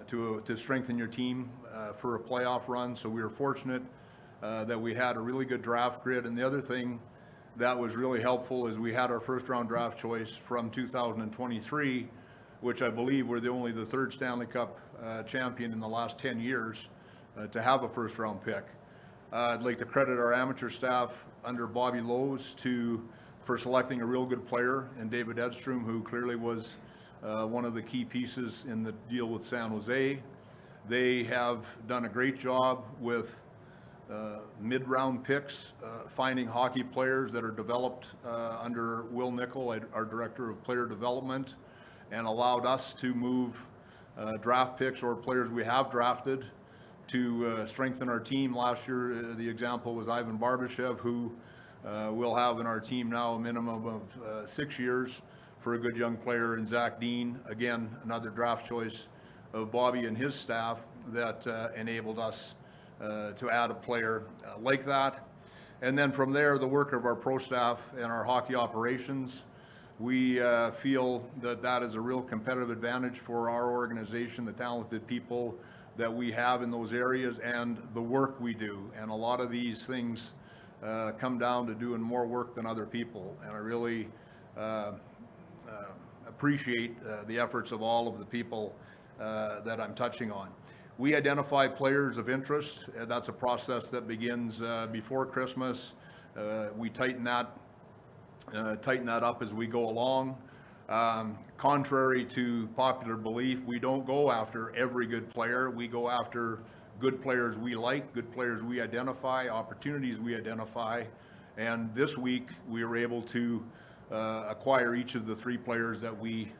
to strengthen your team for a playoff run. So we were fortunate that we had a really good draft grid. And the other thing that was really helpful is we had our first round draft choice from 2023, which I believe we're only the third Stanley Cup champion in the last 10 years to have a first round pick. I'd like to credit our amateur staff under Bobby Lowe's for selecting a real good player, and David Edstrom, who clearly was one of the key pieces in the deal with San Jose. They have done a great job with mid-round picks, finding hockey players that are developed under Will Nickel, our Director of Player Development, and allowed us to move draft picks or players we have drafted to strengthen our team. Last year, the example was Ivan Barbashev, who we'll have in our team now a minimum of 6 years for a good young player, and Zach Dean, again, another draft choice of Bobby and his staff that enabled us to add a player like that. And then from there, the work of our pro staff and our hockey operations, we feel that that is a real competitive advantage for our organization, the talented people that we have in those areas and the work we do. And a lot of these things come down to doing more work than other people. And I really appreciate the efforts of all of the people that I'm touching on. We identify players of interest. That's a process that begins before Christmas. We tighten that up as we go along. Contrary to popular belief, we don't go after every good player. We go after good players we like, good players we identify, opportunities we identify. And this week we were able to acquire each of the 3 players that we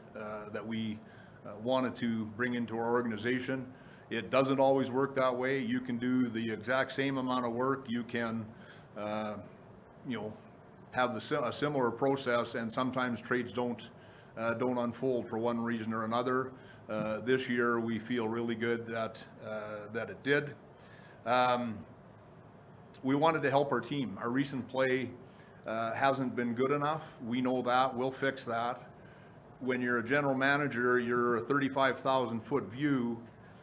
wanted to bring into our organization. It doesn't always work that way. You can do the exact same amount of work. You can, have a similar process, and sometimes trades don't unfold for one reason or another. This year, we feel really good that it did. We wanted to help our team. Our recent play hasn't been good enough. We know that. We'll fix that. When you're a general manager, you're a 35,000-foot view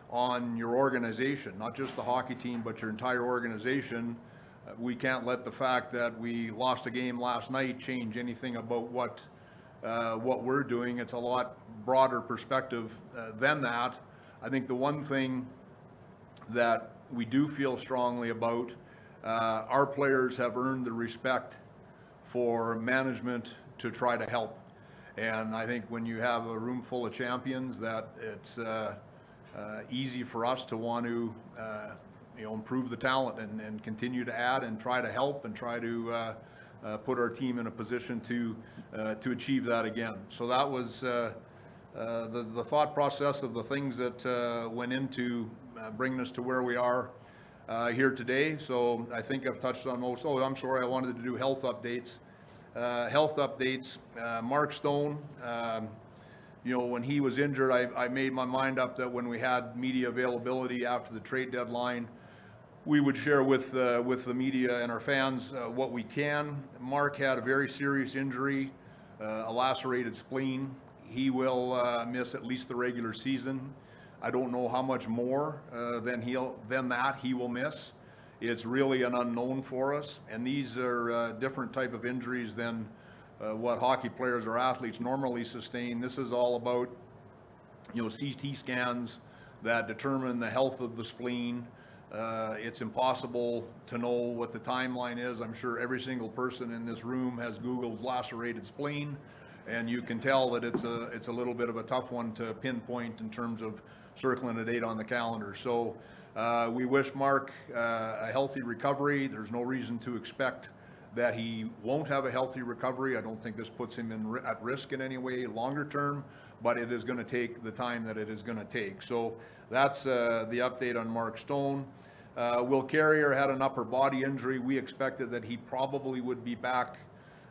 on your organization, not just the hockey team, but your entire organization. We can't let the fact that we lost a game last night change anything about what we're doing. It's a lot broader perspective than that. I think the one thing that we do feel strongly about, our players have earned the respect for management to try to help. And I think when you have a room full of champions, that it's easy for us to want to improve the talent and continue to add and try to help and try to put our team in a position to achieve that again. So that was the thought process of the things that went into bringing us to where we are here today. So I think I've touched on most. Oh, I'm sorry, I wanted to do health updates. Mark Stone, when he was injured, I made my mind up that when we had media availability after the trade deadline, we would share with the media and our fans what we can. Mark had a very serious injury, a lacerated spleen. He will miss at least the regular season. I don't know how much more than that he will miss. It's really an unknown for us, and these are different type of injuries than what hockey players or athletes normally sustain. This is all about CT scans that determine the health of the spleen. It's impossible to know what the timeline is. I'm sure every single person in this room has Googled lacerated spleen, and you can tell that it's a little bit of a tough one to pinpoint in terms of circling a date on the calendar. So we wish Mark a healthy recovery. There's no reason to expect that he won't have a healthy recovery. I don't think this puts him at risk in any way longer term, but it is going to take the time that it is going to take. So that's the update on Mark Stone. Will Carrier had an upper body injury. We expected that he probably would be back,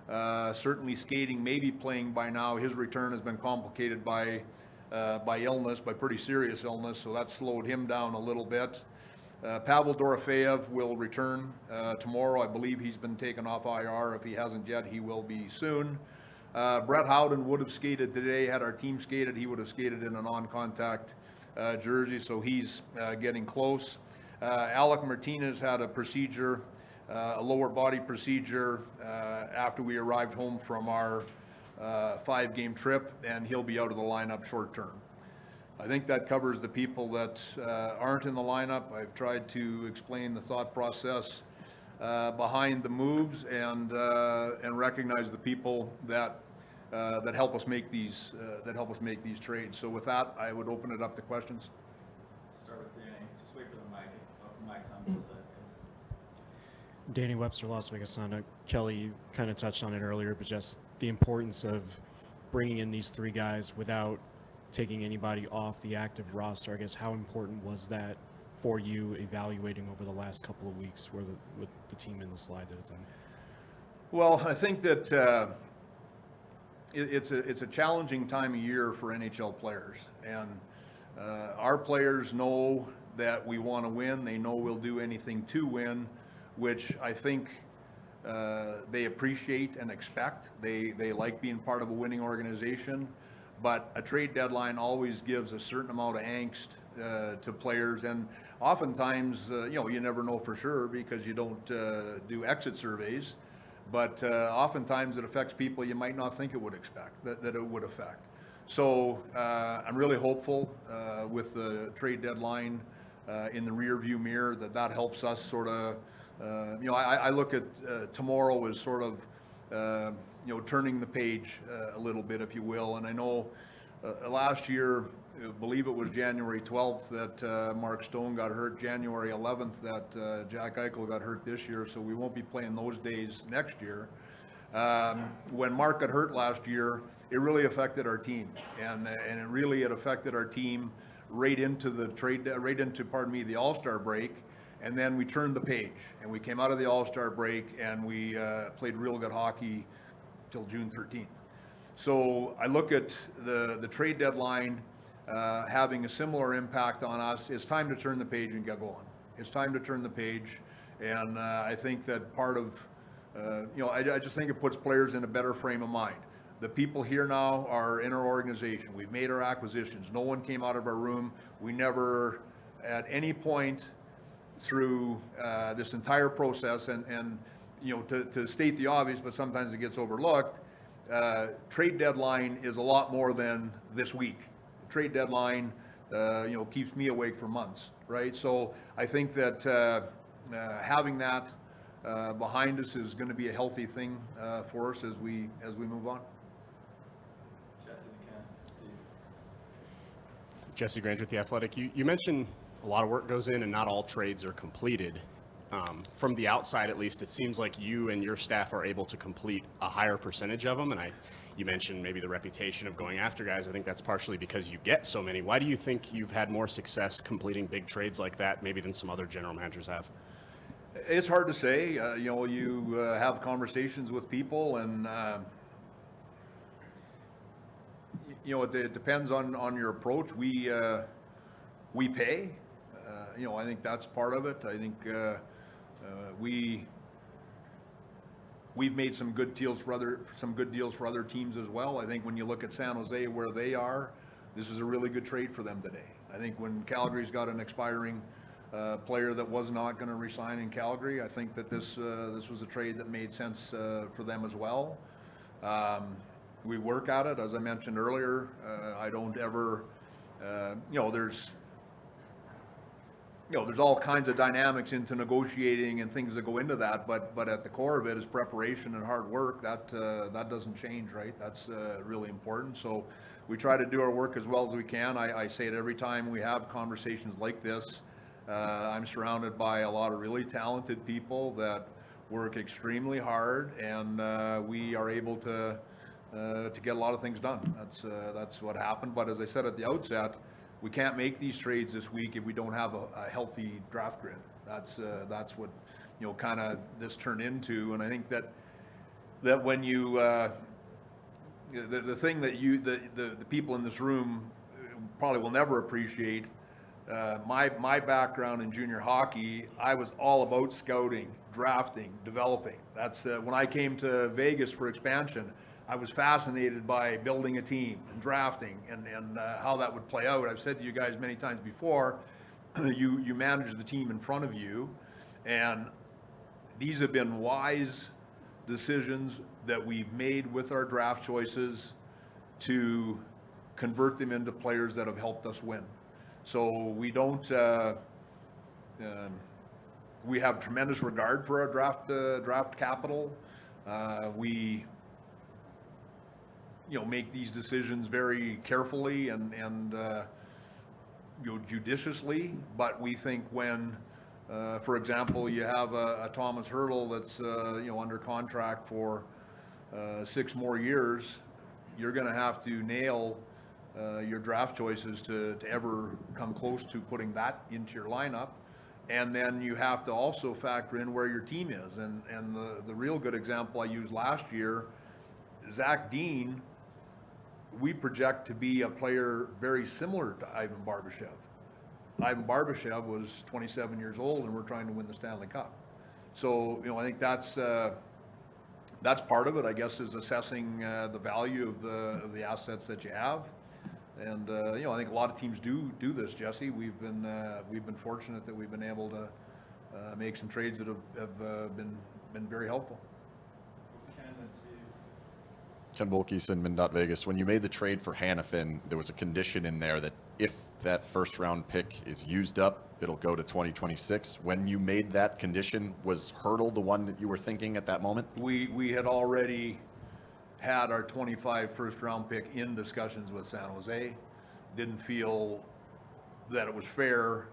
certainly skating, maybe playing by now. His return has been complicated by illness, by pretty serious illness, so that slowed him down a little bit. Pavel Dorofeyev will return tomorrow. I believe he's been taken off IR. If he hasn't yet, he will be soon. Brett Howden would have skated today. Had our team skated, he would have skated in a non-contact jersey, so he's getting close. Alec Martinez had a procedure, a lower body procedure, after we arrived home from our 5-game trip, and he'll be out of the lineup short term. I think that covers the people that aren't in the lineup. I've tried to explain the thought process behind the moves and recognize the people that help us make these trades. So with that, I would open it up to questions. Start with Danny. Just wait for the mic. The mic's on both sides. Danny Webster, Las Vegas Sun. Kelly, you kind of touched on it earlier, but just the importance of bringing in these 3 guys without taking anybody off the active roster. I guess how important was that for you evaluating over the last couple of weeks with the team in the slide that it's in? Well, I think that it's a challenging time of year for NHL players, and our players know that we want to win. They know we'll do anything to win, which I think they appreciate and expect. They like being part of a winning organization, but a trade deadline always gives a certain amount of angst to players, and oftentimes, you never know for sure because you don't do exit surveys, but oftentimes it affects people you might not think it would that it would affect. So I'm really hopeful with the trade deadline in the rear view mirror that helps us sort of, I look at tomorrow as sort of, turning the page a little bit, if you will. And I know last year, I believe it was January 12th that Mark Stone got hurt, January 11th that Jack Eichel got hurt this year, so we won't be playing those days next year. When Mark got hurt last year, it really affected our team, and it affected our team right into the All-Star break, and then we turned the page, and we came out of the All-Star break, and we played real good hockey till June 13th. So I look at the trade deadline having a similar impact on us. It's time to turn the page and get going. It's time to turn the page, and I think that part of, I just think it puts players in a better frame of mind. The people here now are in our organization. We've made our acquisitions. No one came out of our room. We never, at any point through this entire process, and to state the obvious, but sometimes it gets overlooked, trade deadline is a lot more than this week. Trade deadline, keeps me awake for months, right? So I think that having that behind us is going to be a healthy thing for us as we move on. Jesse Granger with The Athletic. You mentioned a lot of work goes in and not all trades are completed. From the outside, at least, it seems like you and your staff are able to complete a higher percentage of them. And you mentioned maybe the reputation of going after guys. I think that's partially because you get so many. Why do you think you've had more success completing big trades like that maybe than some other general managers have? It's hard to say. You have conversations with people, and it depends on your approach. We pay. I think that's part of it. I think we've made some good deals for other teams as well. I think when you look at San Jose, where they are, this is a really good trade for them today. I think when Calgary's got an expiring player that was not going to resign in Calgary, I think that this was a trade that made sense for them as well. We work at it, as I mentioned earlier. I don't ever, there's all kinds of dynamics into negotiating and things that go into that, but at the core of it is preparation and hard work. That doesn't change, right? That's really important. So we try to do our work as well as we can. I say it every time we have conversations like this. I'm surrounded by a lot of really talented people that work extremely hard, and we are able to get a lot of things done. That's what happened. But as I said at the outset, we can't make these trades this week if we don't have a healthy draft grid. That's what kind of this turned into. And I think that when you the thing that the people in this room probably will never appreciate, my background in junior hockey, I was all about scouting, drafting, developing. That's when I came to Vegas for expansion, I was fascinated by building a team and drafting and how that would play out. I've said to you guys many times before, you manage the team in front of you, and these have been wise decisions that we've made with our draft choices to convert them into players that have helped us win. So we don't, we have tremendous regard for our draft capital. We, make these decisions very carefully and judiciously, but we think when, for example, you have a Thomas Hertl that's, under contract for 6 more years, you're going to have to nail your draft choices to ever come close to putting that into your lineup. And then you have to also factor in where your team is. And the real good example I used last year, Zach Dean, we project to be a player very similar to Ivan Barbashev. Ivan Barbashev was 27 years old, and we're trying to win the Stanley Cup. So, I think that's part of it, I guess, is assessing the value of the assets that you have. And I think a lot of teams do this, Jesse. We've been fortunate that we've been able to make some trades that have been very helpful. Ken Wilkieson, Mindot Vegas. When you made the trade for Hanifin, there was a condition in there that if that first round pick is used up, it'll go to 2026. When you made that condition, was Hertl the one that you were thinking at that moment? We had already had our 25 first round pick in discussions with San Jose. Didn't feel that it was fair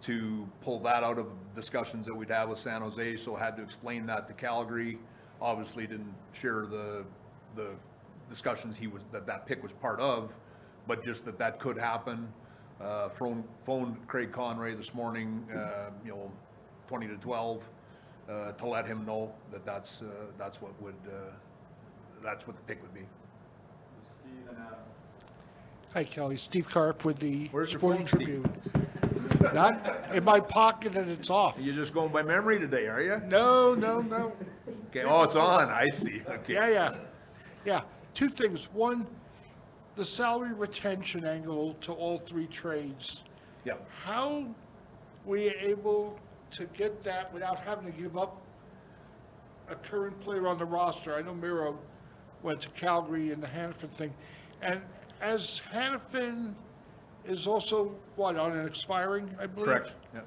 to pull that out of discussions that we'd have with San Jose, so had to explain that to Calgary. Obviously didn't share the discussions that pick was part of, but just that could happen. Phoned Craig Conray this morning, 20 to 12, to let him know that's what the pick would be. Steve and Adam. Hi, Kelly. Steve Karp with the Where's your Sporting phone, Tribune. Not in my pocket and it's off. You're just going by memory today, are you? No. Okay. Oh, it's on. I see. Okay. Yeah. 2 things. One, the salary retention angle to all 3 trades. Yeah. How were you able to get that without having to give up a current player on the roster? I know Miro went to Calgary in the Hanifin thing. And as Hanifin is also, on an expiring, I believe? Correct. Yeah.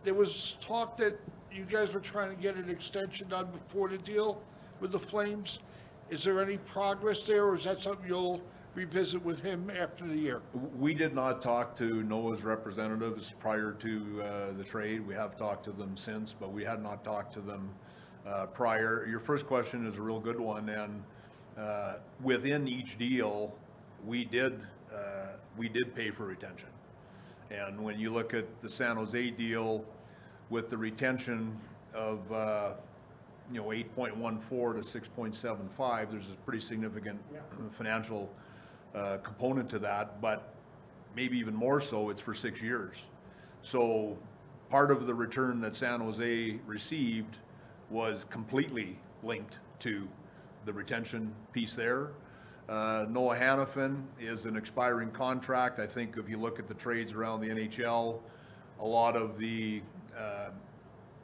There was talk that you guys were trying to get an extension done before the deal with the Flames. Is there any progress there, or is that something you'll revisit with him after the year? We did not talk to Noah's representatives prior to the trade. We have talked to them since, but we had not talked to them prior. Your first question is a real good one, and within each deal, we did pay for retention. And when you look at the San Jose deal with the retention of 8.14 to 6.75, there's a pretty significant financial component to that, but maybe even more so, it's for 6 years. So part of the return that San Jose received was completely linked to the retention piece there. Noah Hanifin is an expiring contract. I think if you look at the trades around the NHL, a lot of the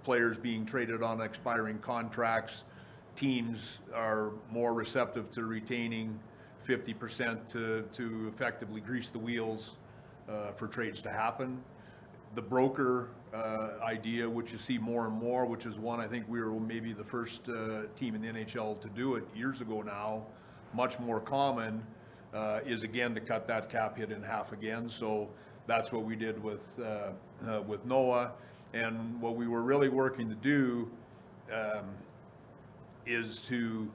players being traded on expiring contracts, teams are more receptive to retaining 50% to effectively grease the wheels for trades to happen. The broker idea, which you see more and more, which is one I think we were maybe the first team in the NHL to do it years ago now, much more common, is again to cut that cap hit in half again. So that's what we did with Noah. And what we were really working to do is to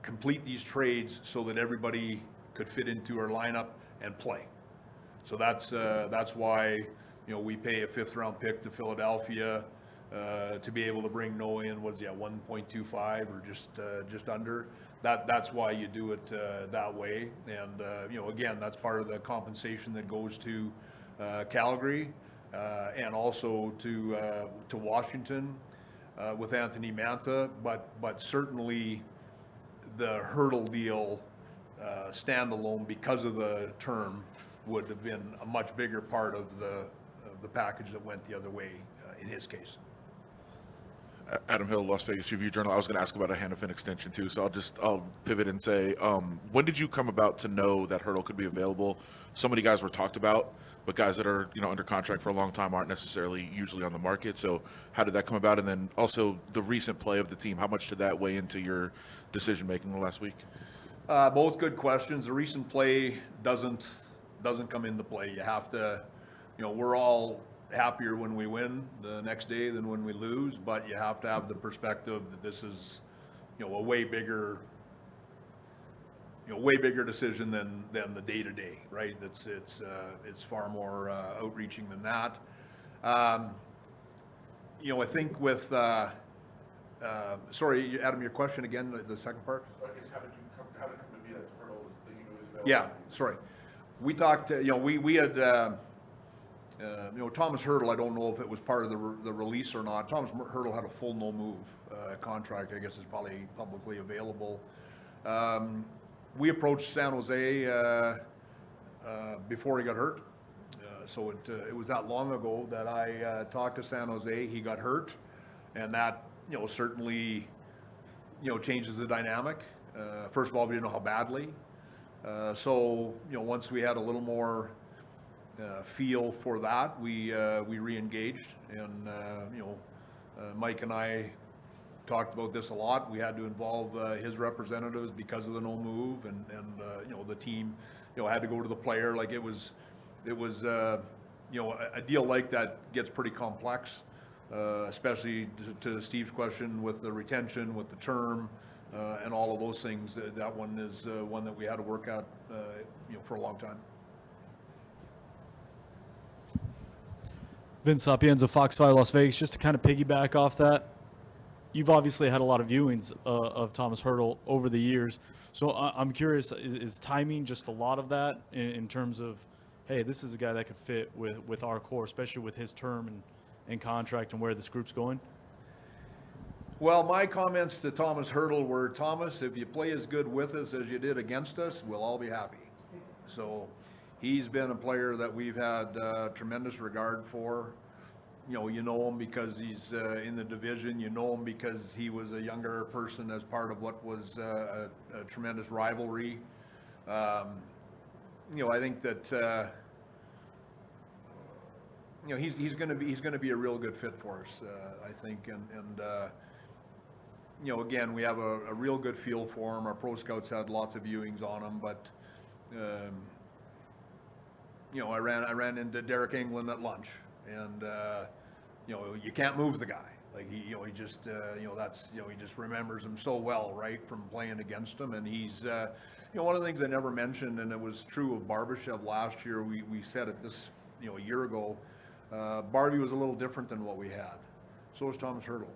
complete these trades so that everybody could fit into our lineup and play. So that's why we pay a 5th round pick to Philadelphia to be able to bring Noah in. 1.25 or just under. That's why you do it that way. And again, that's part of the compensation that goes to Calgary. And also to Washington with Anthony Mantha, but certainly the Hurdle deal standalone because of the term would have been a much bigger part of the package that went the other way in his case. Adam Hill, Las Vegas Review Journal. I was going to ask about a Hanifin extension too, so I'll pivot and say, when did you come about to know that Hurdle could be available? So many guys were talked about, but guys that are under contract for a long time aren't necessarily usually on the market. So how did that come about? And then also the recent play of the team, how much did that weigh into your decision making the last week? Both good questions. The recent play doesn't come into play. You have to, we're all happier when we win the next day than when we lose, but you have to have the perspective that this is, a way bigger decision than the day to day, right? It's far more outreaching than that. I think with sorry, Adam, your question again, the second part. How did it come to be that Hurdle that you knew was available? Yeah, sorry. We talked. We had. Thomas Hurdle, I don't know if it was part of the release or not. Thomas Hurdle had a full no-move contract, I guess is probably publicly available. We approached San Jose before he got hurt. So it was that long ago that I talked to San Jose. He got hurt, and that, certainly, changes the dynamic. First of all, we didn't know how badly. So, once we had a little more feel for that, we re-engaged, and Mike and I talked about this a lot. We had to involve his representatives because of the no move, and the team had to go to the player. Like it was a deal like that gets pretty complex, especially to Steve's question with the retention, with the term, and all of those things. That one is one that we had to work at for a long time. Vince Sapienza, Fox 5 Las Vegas, just to kind of piggyback off that, you've obviously had a lot of viewings of Thomas Hurdle over the years. So I'm curious, is timing just a lot of that in terms of, hey, this is a guy that could fit with our core, especially with his term and contract and where this group's going? Well, my comments to Thomas Hurdle were, Thomas, if you play as good with us as you did against us, we'll all be happy. So he's been a player that we've had tremendous regard for. You know him because he's in the division. You know him because he was a younger person as part of what was a tremendous rivalry. I think that he's going to be a real good fit for us. I think, and again, we have a real good feel for him. Our pro scouts had lots of viewings on him, but. I ran into Derek England at lunch, and you can't move the guy. Like he just he just remembers him so well, right, from playing against him. And he's one of the things I never mentioned, and it was true of Barbashev last year. We said it this a year ago. Barbie was a little different than what we had. So is Thomas Hurdle.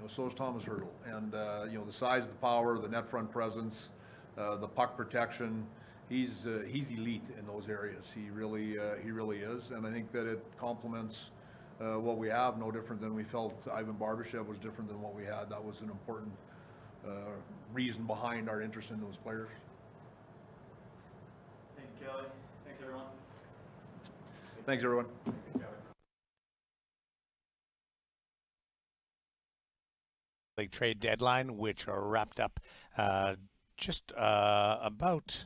And the size, the power, the net front presence, the puck protection. He's elite in those areas. He really is, and I think that it complements what we have. No different than we felt Ivan Barbashev was different than what we had. That was an important reason behind our interest in those players. Thank you, Kelly. Thanks, everyone. Thanks, everyone. The trade deadline, which are wrapped up just about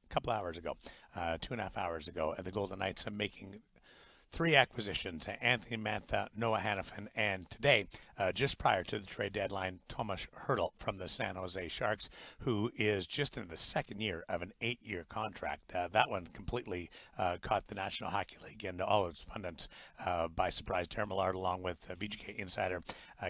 a couple hours ago, 2.5 hours ago, the Golden Knights are making 3 acquisitions: Anthony Mantha, Noah Hanifin, and today, just prior to the trade deadline, Thomas Hurdle from the San Jose Sharks, who is just in the second year of an 8-year contract. That one completely caught the National Hockey League and all its pundits by surprise. Darren Millard, along with VGK insider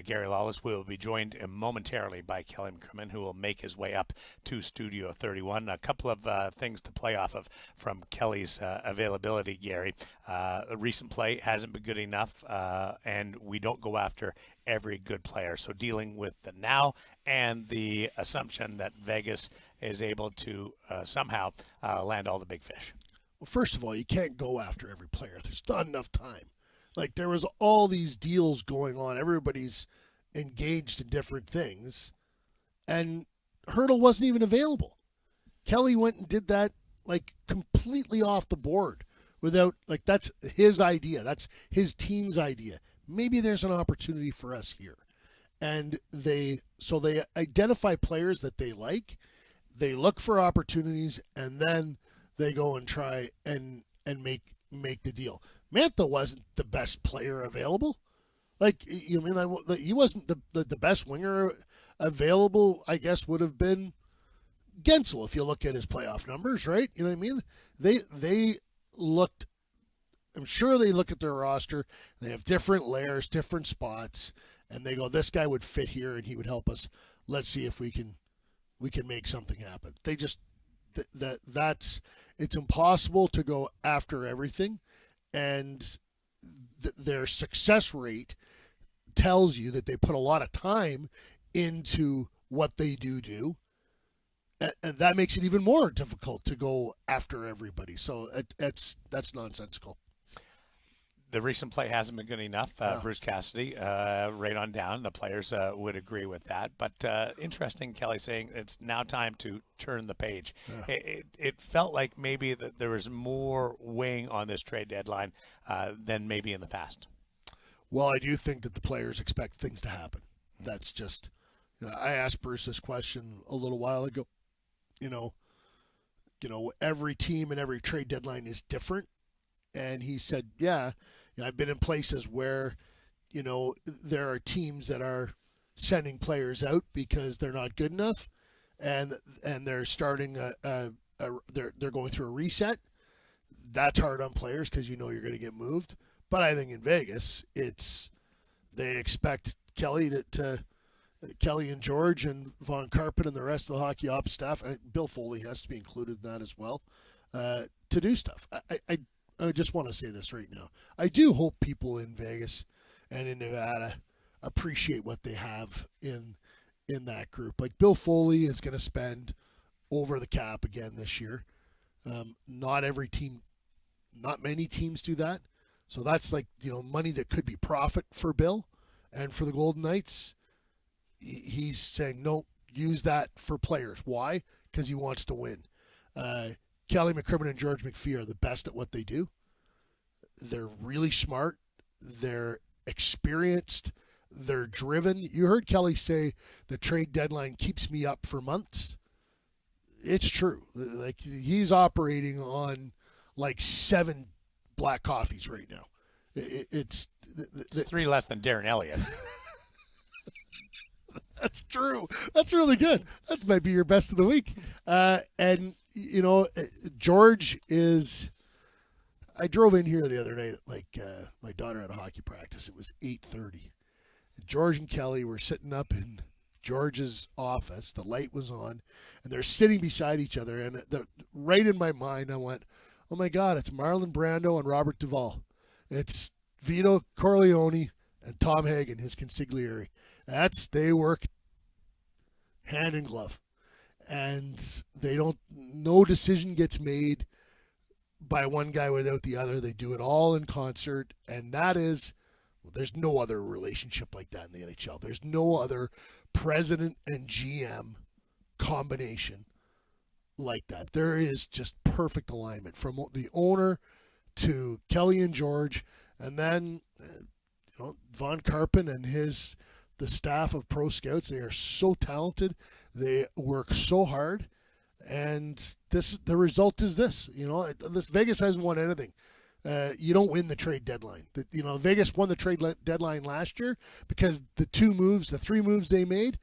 Gary Lawless, will be joined momentarily by Kelly McCrimmon, who will make his way up to Studio 31. A couple of things to play off of from Kelly's availability, Gary. Recent play hasn't been good enough, and we don't go after every good player. So dealing with the now and the assumption that Vegas is able to somehow land all the big fish. Well, first of all, you can't go after every player. There's not enough time. Like, there was all these deals going on. Everybody's engaged in different things. And Hurdle wasn't even available. Kelly went and did that like completely off the board without, like, that's his idea. That's his team's idea. Maybe there's an opportunity for us here. And they identify players that they like, they look for opportunities, and then they go and try and make the deal. Mantha wasn't the best player available. Like, you mean, he wasn't the best winger available. I guess would have been Gensel if you look at his playoff numbers, right? You know what I mean? They looked. I'm sure they look at their roster. They have different layers, different spots, and they go, "This guy would fit here, and he would help us. Let's see if we can make something happen." They just it's impossible to go after everything, and their success rate tells you that they put a lot of time into what they do, and that makes it even more difficult to go after everybody. So that's nonsensical. The recent play hasn't been good enough. Bruce Cassidy, right on down. The players would agree with that. But interesting, Kelly saying it's now time to turn the page. Yeah. It felt like maybe that there was more weighing on this trade deadline than maybe in the past. Well, I do think that the players expect things to happen. That's just, I asked Bruce this question a little while ago. You know, every team and every trade deadline is different. And he said, yeah, I've been in places where, there are teams that are sending players out because they're not good enough, and they're starting they're going through a reset. That's hard on players because you're going to get moved. But I think in Vegas, they expect Kelly Kelly and George and Von Karpen and the rest of the hockey ops staff. Bill Foley has to be included in that as well, to do stuff. I just want to say this right now. I do hope people in Vegas and in Nevada appreciate what they have in that group. Like, Bill Foley is going to spend over the cap again this year. Not many teams do that. So that's like, money that could be profit for Bill and for the Golden Knights. He's saying, no, use that for players. Why? Because he wants to win. Kelly McCrimmon and George McPhee are the best at what they do. They're really smart. They're experienced. They're driven. You heard Kelly say the trade deadline keeps me up for months. It's true. Like, he's operating on like 7 black coffees right now. It's 3 less than Darren Elliott. That's true. That's really good. That might be your best of the week. And, George is... I drove in here the other night, my daughter had a hockey practice. It was 8:30. George and Kelly were sitting up in George's office. The light was on, and they're sitting beside each other. And right in my mind, I went, oh, my God, it's Marlon Brando and Robert Duvall. It's Vito Corleone and Tom Hagen, his consigliere. They work hand in glove. And no decision gets made by one guy without the other. They do it all in concert. And there's no other relationship like that in the NHL. There's no other president and GM combination like that. There is just perfect alignment from the owner to Kelly and George. And then, Von Karpen and the staff of pro scouts. They are so talented. They work so hard, and the result is this. Vegas hasn't won anything. You don't win the trade deadline. Vegas won the trade deadline last year because the 3 moves they made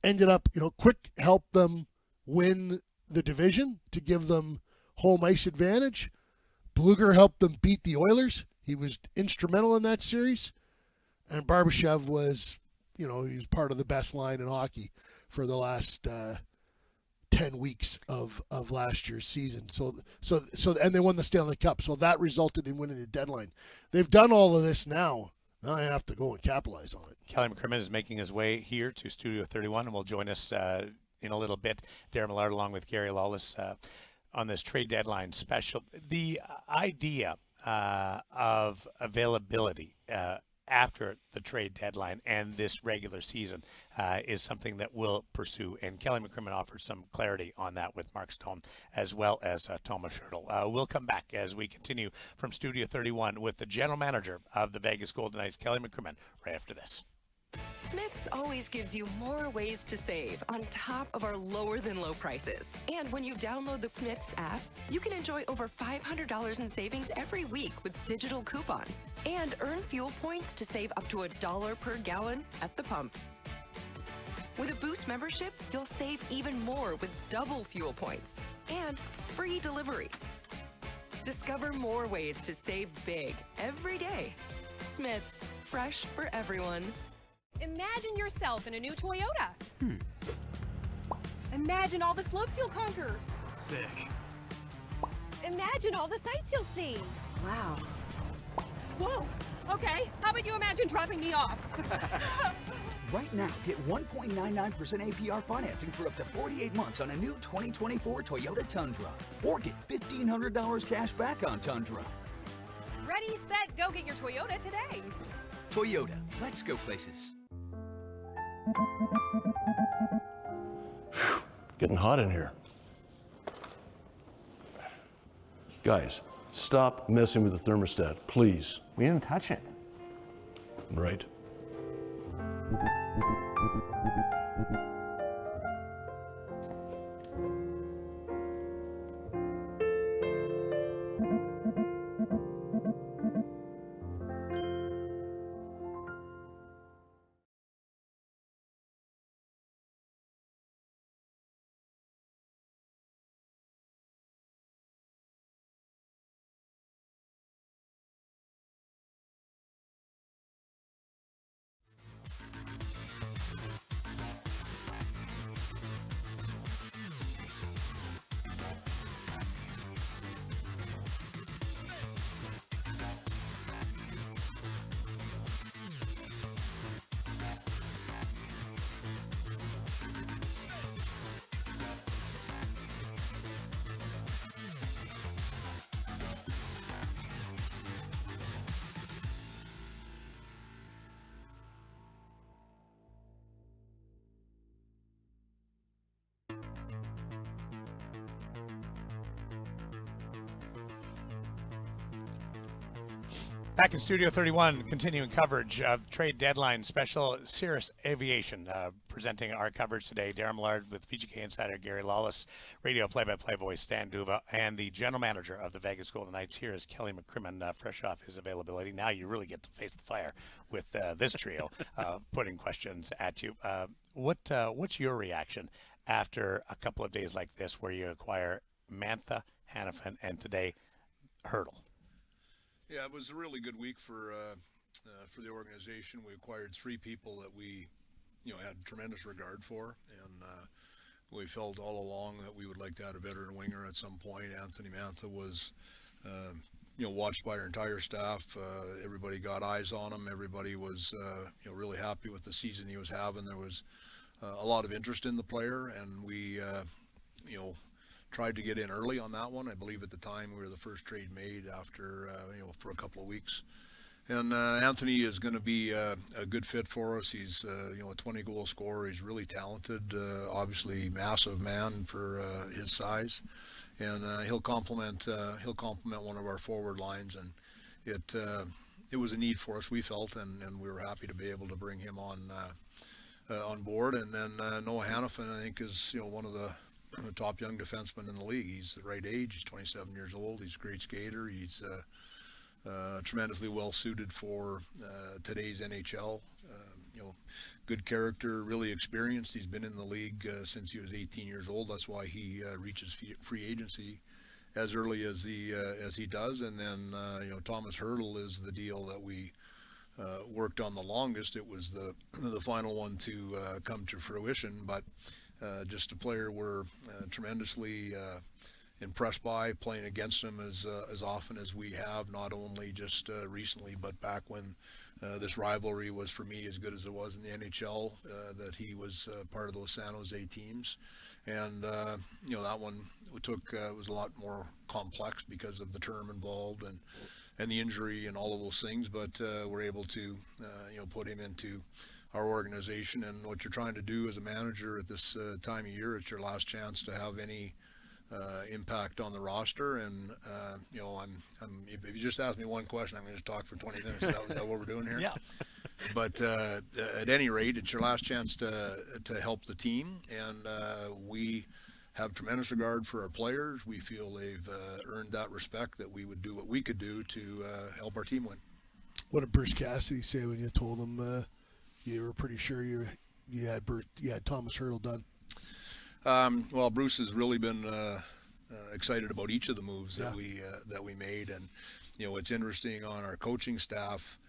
ended up, Quick helped them win the division to give them home ice advantage. Bluger helped them beat the Oilers. He was instrumental in that series. And Barbashev was, he was part of the best line in hockey for the last 10 weeks of last year's season. So and they won the Stanley Cup. So that resulted in winning the deadline. They've done all of this now. Now I have to go and capitalize on it. Kelly McCrimmon is making his way here to Studio 31 and will join us in a little bit. Darren Millard along with Gary Lawless on this trade deadline special. The idea of availability after the trade deadline and this regular season is something that we'll pursue. And Kelly McCrimmon offers some clarity on that with Mark Stone as well as Thomas Hertl. We'll come back as we continue from Studio 31 with the general manager of the Vegas Golden Knights, Kelly McCrimmon, right after this. Smith's always gives you more ways to save on top of our lower than low prices. And when you download the Smith's app, you can enjoy over $500 in savings every week with digital coupons and earn fuel points to save up to $1 per gallon at the pump. With a Boost membership, you'll save even more with double fuel points and free delivery. Discover more ways to save big every day. Smith's, fresh for everyone. Imagine yourself in a new Toyota. Imagine all the slopes you'll conquer. Sick. Imagine all the sights you'll see. Wow. Whoa. Okay, how about you imagine dropping me off? Right now, get 1.99% APR financing for up to 48 months on a new 2024 Toyota Tundra. Or get $1,500 cash back on Tundra. Ready, set, go get your Toyota today. Toyota, let's go places. Getting hot in here. Guys, stop messing with the thermostat, please. We didn't touch it. Right. Back in Studio 31, continuing coverage of Trade Deadline special, Cirrus Aviation, presenting our coverage today. Darren Millard with VGK Insider Gary Lawless, radio play-by-play voice Stan Duva, and the general manager of the Vegas Golden Knights here is Kelly McCrimmon, fresh off his availability. Now you really get to face the fire with this trio putting questions at you. What's your reaction after a couple of days like this where you acquire Mantha, Hanifin, and today Hertl? Yeah, it was a really good week for the organization. We acquired three people that we, had tremendous regard for, and we felt all along that we would like to add a veteran winger at some point. Anthony Mantha was, watched by our entire staff. Everybody got eyes on him. Everybody was, really happy with the season he was having. There was a lot of interest in the player, and we, tried to get in early on that one. I believe at the time we were the first trade made after, for a couple of weeks. And Anthony is going to be a good fit for us. He's, a 20-goal scorer. He's really talented, obviously massive man for his size. And he'll complement one of our forward lines. And it was a need for us, we felt, and we were happy to be able to bring him on board. And then Noah Hanifin, I think, is one of the top young defenseman in the league. He's the right age. He's 27 years old. He's a great skater. He's tremendously well suited for today's NHL. Good character, really experienced. He's been in the league since he was 18 years old. That's why he reaches free agency as early as he does. And then Thomas Hertl is the deal that we worked on the longest. It was the final one to come to fruition, but just a player we're tremendously impressed by, playing against him as often as we have, not only just recently, but back when this rivalry was, for me, as good as it was in the NHL, that he was part of those San Jose teams. And, that one was a lot more complex because of the term involved. And the injury and all of those things, but we're able to put him into our organization. And what you're trying to do as a manager at this time of year, it's your last chance to have any impact on the roster. And if you just ask me one question, I'm going to talk for 20 minutes. Is that what we're doing here? Yeah. But at any rate, it's your last chance to help the team, and we have tremendous regard for our players. We feel they've earned that respect, that we would do what we could do to help our team win. What did Bruce Cassidy say when you told him you were pretty sure you had Thomas Hertl done? Well, Bruce has really been excited about each of the moves that we made, and it's interesting on our coaching staff.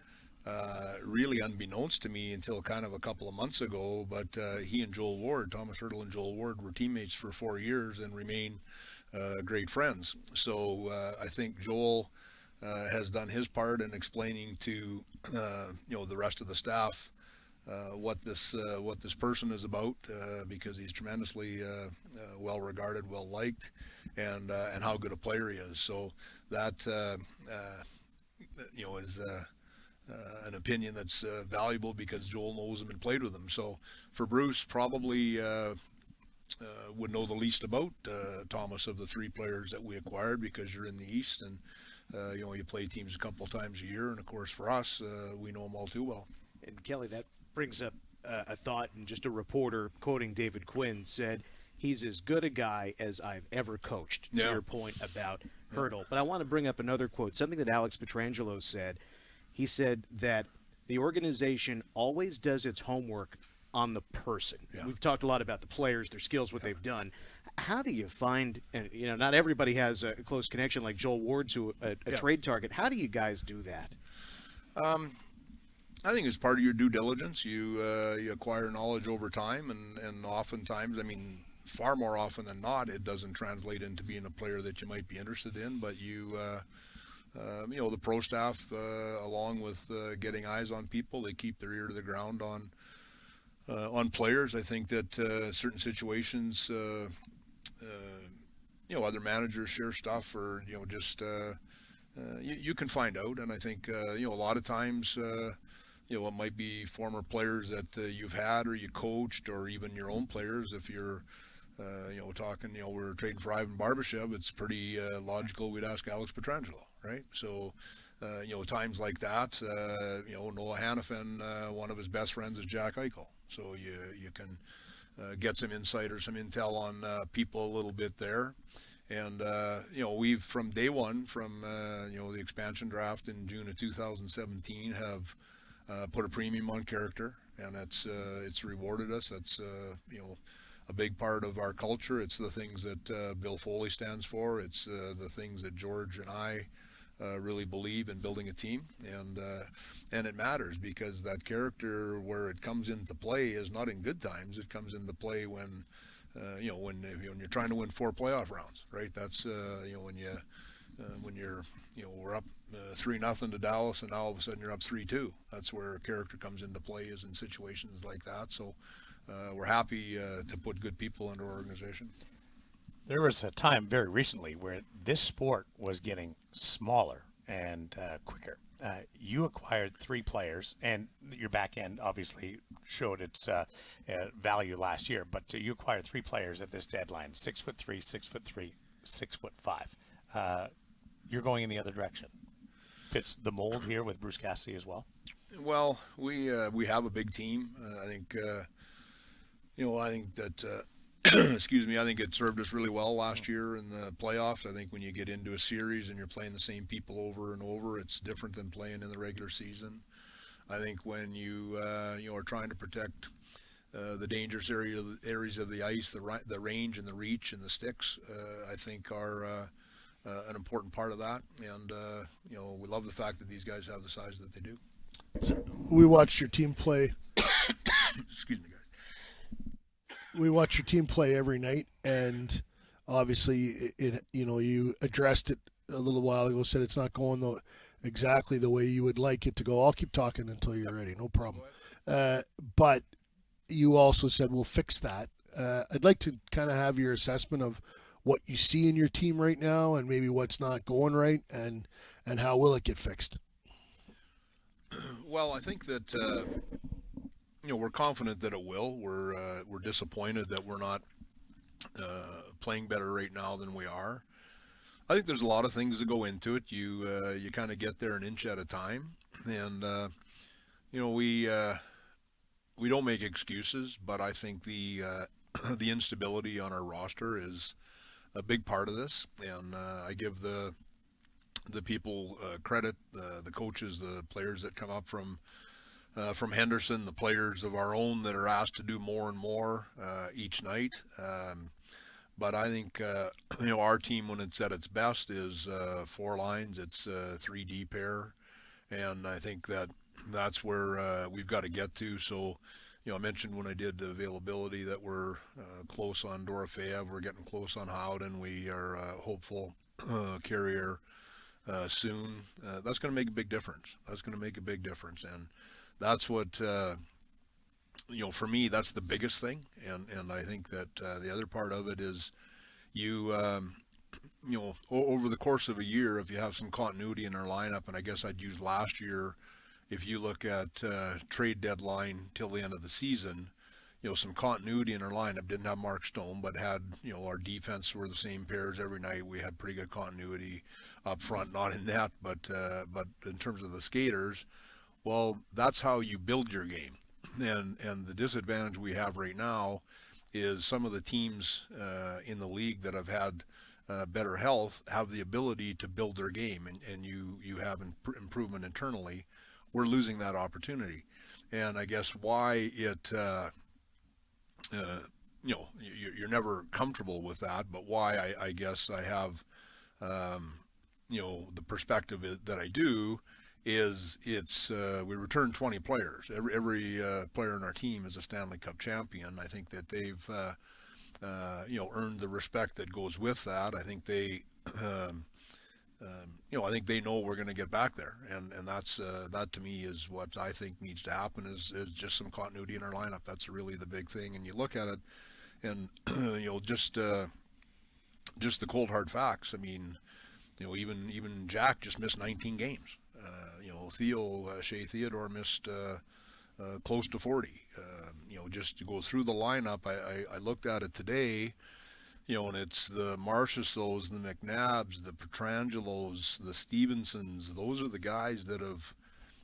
Really unbeknownst to me until kind of a couple of months ago, but he and Joel Ward, Thomas Hertl and Joel Ward, were teammates for 4 years and remain great friends. So I think Joel has done his part in explaining to the rest of the staff what this person is about, because he's tremendously well regarded, well liked, and how good a player he is. So that is an opinion that's valuable, because Joel knows him and played with him. So for Bruce, probably would know the least about Thomas of the three players that we acquired, because you're in the East and you play teams a couple times a year. And of course for us, we know them all too well. And Kelly, that brings up a thought, and just a reporter quoting David Quinn said, he's as good a guy as I've ever coached, to your point about Hertl. But I want to bring up another quote, something that Alex Pietrangelo said. He said that the organization always does its homework on the person. We've talked a lot about the players, their skills, what they've done. How do you find, and not everybody has a close connection like Joel Ward to a trade target. How do you guys do that? I think it's part of your due diligence. You acquire knowledge over time, and oftentimes, far more often than not, it doesn't translate into being a player that you might be interested in, but the pro staff, along with getting eyes on people, they keep their ear to the ground on players. I think that certain situations, other managers share stuff, or you can find out. And I think a lot of times, it might be former players that you've had or you coached, or even your own players. If you're we're trading for Ivan Barbashev, it's pretty logical we'd ask Alex Pietrangelo, right? So, times like that, Noah Hanifin, one of his best friends is Jack Eichel. So you can get some insight or some intel on people a little bit there. And, we've, from day one, from, the expansion draft in June of 2017, have put a premium on character, and it's rewarded us. That's, a big part of our culture. It's the things that Bill Foley stands for. It's the things that George and I really believe in, building a team, and it matters, because that character, where it comes into play, is not in good times. It comes into play when when you're trying to win 4 playoff rounds, right? That's when you're we're up 3-0 to Dallas, and now all of a sudden you're up 3-2. That's where character comes into play, is in situations like that. So we're happy to put good people into our organization. There was a time very recently where this sport was getting smaller and quicker. You acquired 3 players, and your back end obviously showed its value last year, but you acquired 3 players at this deadline: 6'3", 6'3", 6'5". You're going in the other direction. Fits the mold here with Bruce Cassidy as well. Well, we have a big team. I think that excuse me, I think it served us really well last year in the playoffs. I think when you get into a series and you're playing the same people over and over, it's different than playing in the regular season. I think when you are trying to protect the dangerous areas of the ice, the range and the reach and the sticks, I think are an important part of that. And we love the fact that these guys have the size that they do. So we watched your team play. Excuse me, guys. We watch your team play every night, and obviously you addressed it a little while ago, said it's not going exactly the way you would like it to go. I'll keep talking until you're ready, no problem. But you also said we'll fix that. I'd like to kind of have your assessment of what you see in your team right now, and maybe what's not going right, and and how will it get fixed? Well, I think that we're confident that it will. We're disappointed that we're not playing better right now than we are. I think there's a lot of things that go into it. You kind of get there an inch at a time, and we don't make excuses, but I think the the instability on our roster is a big part of this, and I give the people credit, the coaches, the players that come up from Henderson, the players of our own that are asked to do more and more each night. But I think our team, when it's at its best, is 4 lines. It's 3D pair, and I think that's where we've got to get to. So, I mentioned when I did availability that we're close on Dorofeyev. We're getting close on Howden. We are hopeful Carrier soon. That's going to make a big difference. And that's what for me, that's the biggest thing. And I think that the other part of it is over the course of a year, if you have some continuity in our lineup, and I guess I'd use last year, if you look at trade deadline till the end of the season, some continuity in our lineup. Didn't have Mark Stone, but had, our defense were the same pairs every night. We had pretty good continuity up front, not in net, but in terms of the skaters, well, that's how you build your game. And the disadvantage we have right now is some of the teams in the league that have had better health have the ability to build their game, and you have improvement internally. We're losing that opportunity, and I guess why it you're never comfortable with that, but why I guess I have the perspective that I do is we return 20 players. Every player in our team is a Stanley Cup champion. I think that they've earned the respect that goes with that. I think they I think they know we're going to get back there, and that's that to me is what I think needs to happen is just some continuity in our lineup. That's really the big thing. And you look at it, and just the cold hard facts. I mean, even Jack just missed 19 games. Shea Theodore missed close to 40. Just to go through the lineup, I looked at it today. And it's the Marchessaults, the McNabbs, the Petrangelos, the Stevensons. Those are the guys that have,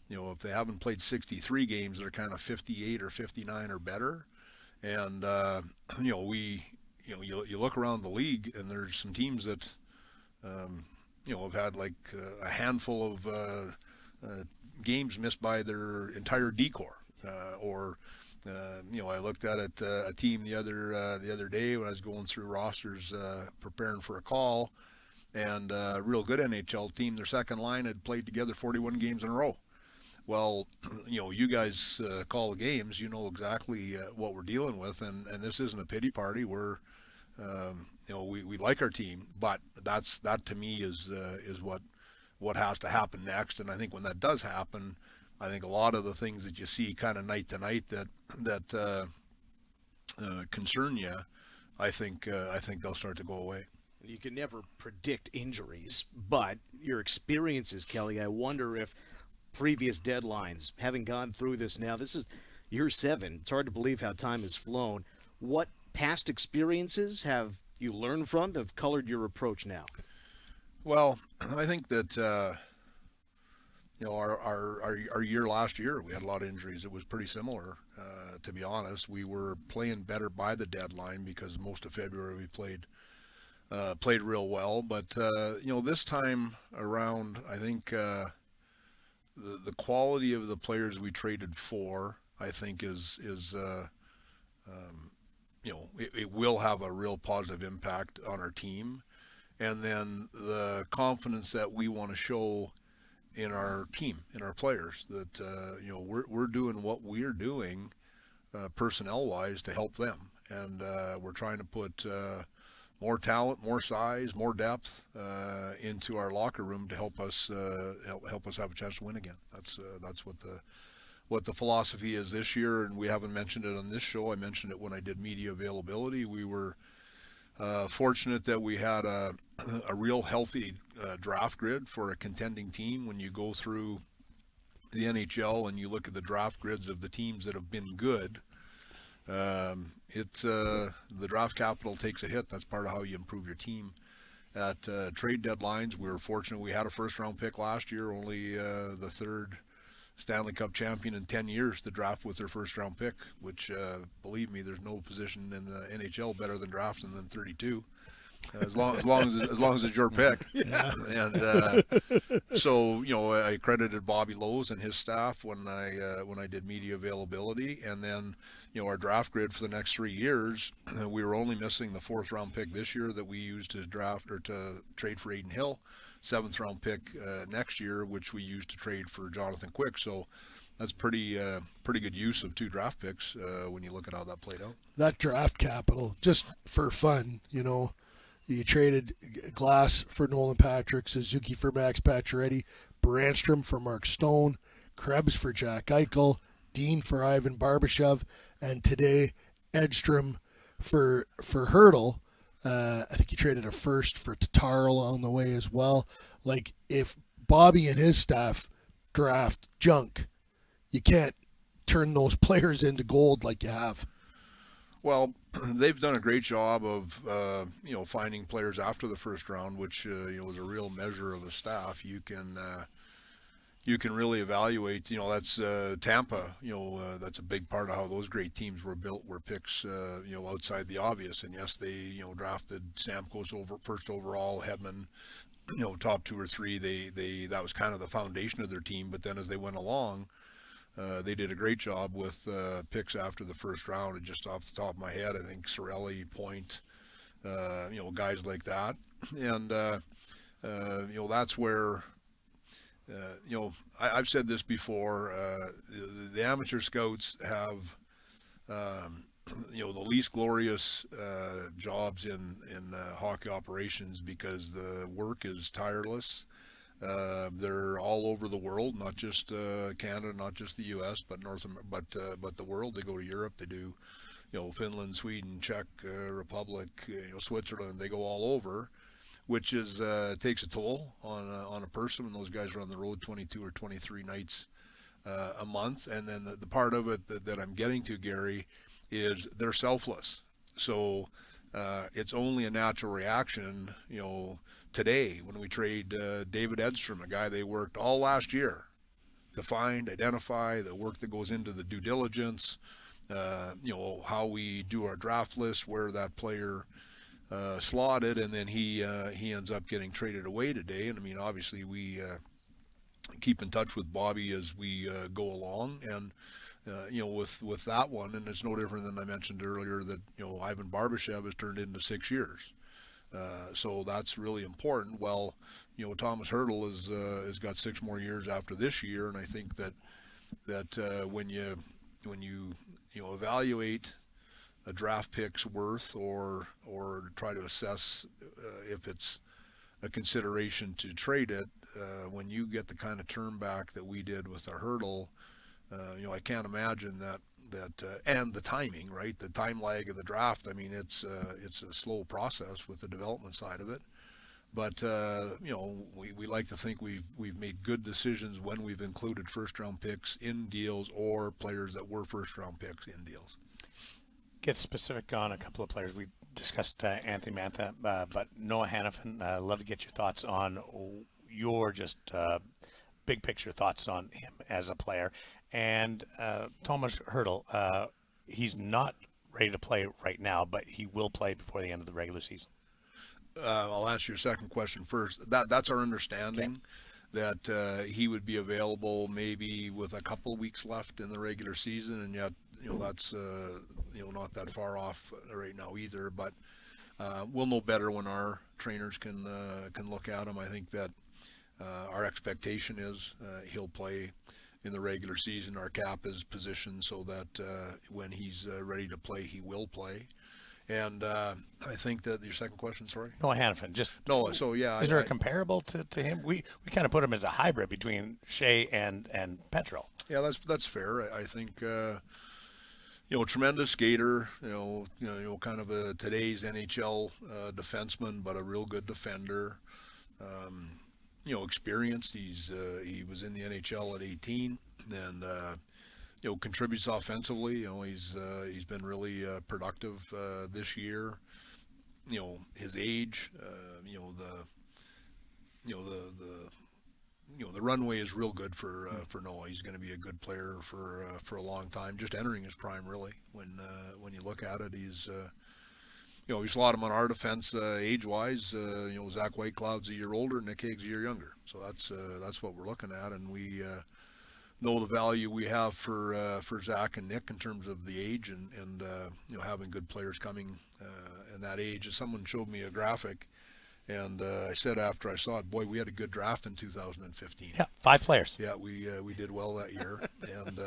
if they haven't played 63 games, they're kind of 58 or 59 or better. And you look around the league, and there's some teams that have had like a handful of games missed by their entire decor, I looked at it, a team the other day when I was going through rosters preparing for a call, and a real good NHL team, their second line had played together 41 games in a row. Well, you guys call the games, you know exactly what we're dealing with, and this isn't a pity party. We're we like our team, but that to me is what has to happen next. And I think when that does happen, I think a lot of the things that you see kind of night to night that concern you, I think they'll start to go away. You can never predict injuries, but your experiences, Kelly, I wonder if previous deadlines, having gone through this now, this is year 7. It's hard to believe how time has flown. What past experiences have you learned from that have colored your approach now? Well, I think that our year last year, we had a lot of injuries. It was pretty similar, to be honest. We were playing better by the deadline because most of February we played real well. But this time around, I think the quality of the players we traded for, I think is it will have a real positive impact on our team. And then the confidence that we want to show in our team, in our players, that we're doing what we're doing personnel-wise to help them, and we're trying to put more talent, more size, more depth into our locker room to help us have a chance to win again. That's what the philosophy is this year, and we haven't mentioned it on this show. I mentioned it when I did media availability. We were Fortunate that we had a real healthy draft grid for a contending team. When you go through the NHL and you look at the draft grids of the teams that have been good, the draft capital takes a hit. That's part of how you improve your team. At trade deadlines, we were fortunate we had a first-round pick last year, only the third Stanley Cup champion in 10 years to draft with their first-round pick, which, believe me, there's no position in the NHL better than drafting than 32. As long as it's your pick. Yeah. And so, I credited Bobby Lowe's and his staff when I did media availability, and then our draft grid for the next 3 years, we were only missing the 4th round pick this year that we used to draft or to trade for Aiden Hill, 7th round pick next year, which we used to trade for Jonathan Quick. So that's pretty good use of 2 draft picks when you look at how that played out. That draft capital, just for fun, you traded Glass for Nolan Patrick, Suzuki for Max Pacioretty, Brandstrom for Mark Stone, Krebs for Jack Eichel, Dean for Ivan Barbashev, and today Edstrom for Hurdle. I think you traded a first for Tatar along the way as well. Like, if Bobby and his staff draft junk, you can't turn those players into gold like you have. Well, they've done a great job of, finding players after the first round, which, was a real measure of a staff. You can really evaluate, that's Tampa, that's a big part of how those great teams were built, were picks, outside the obvious. And yes, they, drafted Stamkos first overall, Hedman, top 2 or 3. That was kind of the foundation of their team. But then as they went along, they did a great job with picks after the first round. And just off the top of my head, I think Cirelli, Point, guys like that. And, that's where, I've said this before, the amateur scouts have, the least glorious jobs in hockey operations because the work is tireless. They're all over the world, not just Canada, not just the U.S., but but the world. They go to Europe. They do, Finland, Sweden, Czech Republic, Switzerland. They go all over, which is takes a toll on a person when those guys are on the road 22 or 23 nights a month. And then the part of it that I'm getting to, Gary, is they're selfless. So it's only a natural reaction, today when we trade David Edstrom, a guy they worked all last year to find, identify, the work that goes into the due diligence, how we do our draft list, where that player slotted, and then he ends up getting traded away today. And I mean, obviously we keep in touch with Bobby as we go along, and with that one, and it's no different than I mentioned earlier that Ivan Barbashev has turned into 6 years. So that's really important. Well, Thomas Hurdle has got 6 more years after this year, and I think that when you evaluate a draft pick's worth or try to assess if it's a consideration to trade it, when you get the kind of turn back that we did with our Hurdle, I can't imagine that and the timing, right? The time lag of the draft. I mean, it's a slow process with the development side of it. But we like to think we've made good decisions when we've included first-round picks in deals or players that were first-round picks in deals. Get specific on a couple of players. We discussed Anthony Mantha, but Noah Hanifin. I'd love to get your thoughts on your just big picture thoughts on him as a player. And Thomas Hurdle, he's not ready to play right now, but he will play before the end of the regular season. I'll answer your second question first. That's our understanding, that he would be available maybe with a couple of weeks left in the regular season, and yet that's not that far off right now either. But we'll know better when our trainers can look at him. I think that our expectation is he'll play in the regular season. Our cap is positioned so that when he's ready to play, he will play. And I think that your second question, sorry? Noah Hanifin. Just Noah, so yeah. Is there a comparable to him? We kind of put him as a hybrid between Shea and Petro. Yeah, that's fair. I think, Tremendous skater, kind of a today's NHL defenseman, but a real good defender. Experienced. He was in the NHL at 18, and contributes offensively. He's been really productive this year. His age, the runway is real good for Noah. He's going to be a good player for a long time. Just entering his prime, really. When you look at it, he's we slot him on our defense age-wise. Zach Whitecloud's a year older, Nick Hague's a year younger. So that's what we're looking at, and we know the value we have for Zach and Nick in terms of the age and having good players coming in that age. As someone showed me a graphic. And I said after I saw it, boy, we had a good draft in 2015. Yeah, 5 players. Yeah, we did well that year, and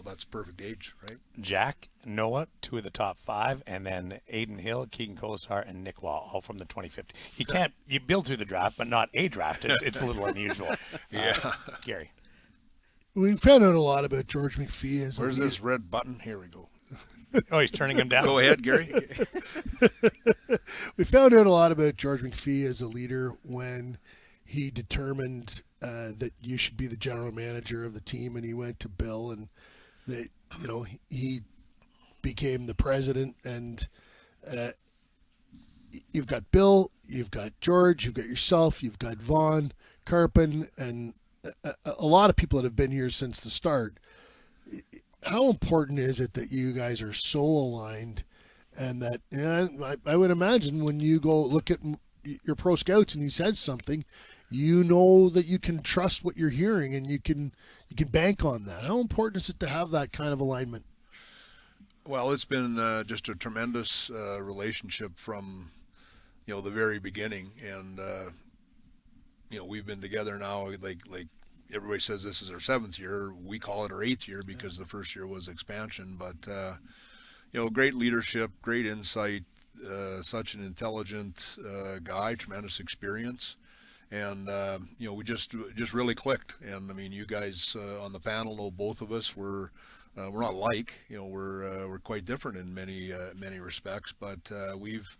that's perfect age, right? Jack, Noah, 2 of the top 5, and then Aiden Hill, Keegan Kolesar, and Nick Wall, all from the 2050. You build through the draft, but not a draft. It's a little unusual. Yeah, Gary. We found out a lot about George McPhee. Where's this red button? Here we go. Oh, he's turning him down. Go ahead, Gary. We found out a lot about George McPhee as a leader when he determined that you should be the general manager of the team, and he went to Bill, and that he became the president. And you've got Bill, you've got George, you've got yourself, you've got Vaughn, Carpin, and a lot of people that have been here since the start. How important is it that you guys are so aligned, and that I would imagine when you go look at your pro scouts and he says something, you know that you can trust what you're hearing and you can bank on that. How important is it to have that kind of alignment? Well, it's been just a tremendous relationship from the very beginning, and we've been together now like everybody says this is our 7th year. We call it our 8th year because the first year was expansion. But, great leadership, great insight, such an intelligent guy, tremendous experience. And, we just really clicked. And, I mean, you guys on the panel know both of us. We're not alike. We're quite different in many respects. But we've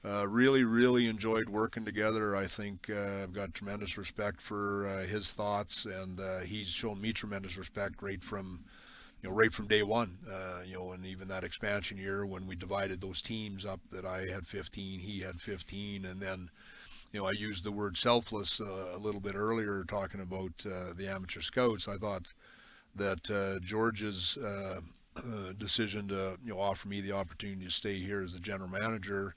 really, really enjoyed working together. I think I've got tremendous respect for his thoughts, and he's shown me tremendous respect right from day one. And even that expansion year when we divided those teams up, that I had 15, he had 15, and then I used the word selfless a little bit earlier talking about the amateur scouts. I thought that George's decision to offer me the opportunity to stay here as the general manager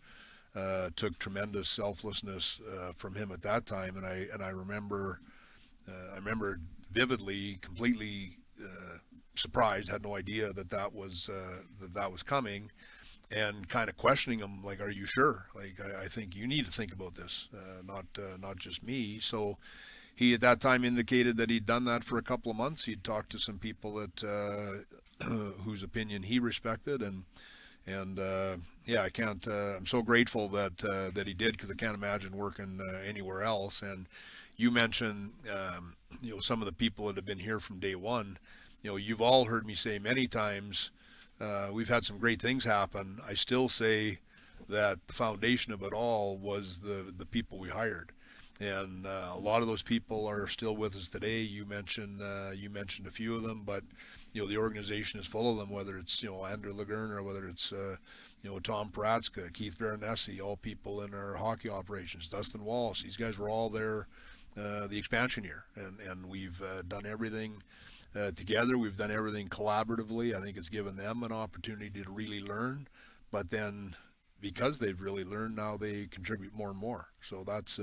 took tremendous selflessness from him at that time, and I remember vividly, completely surprised, had no idea that was coming, and kind of questioning him, like, "Are you sure? Like, I think you need to think about this, not just me." So he at that time indicated that he'd done that for a couple of months. He'd talked to some people that whose opinion he respected, and I can't. I'm so grateful that he did, because I can't imagine working anywhere else. And you mentioned some of the people that have been here from day one. You've all heard me say many times, we've had some great things happen. I still say that the foundation of it all was the people we hired, and a lot of those people are still with us today. You mentioned a few of them, but the organization is full of them, whether it's Andrew Lagern, or whether it's Tom Paratska, Keith Veronesi, all people in our hockey operations, Dustin Walsh. These guys were all there the expansion year, and we've done everything together. We've done everything collaboratively. I think it's given them an opportunity to really learn, but then because they've really learned, now they contribute more and more. So that's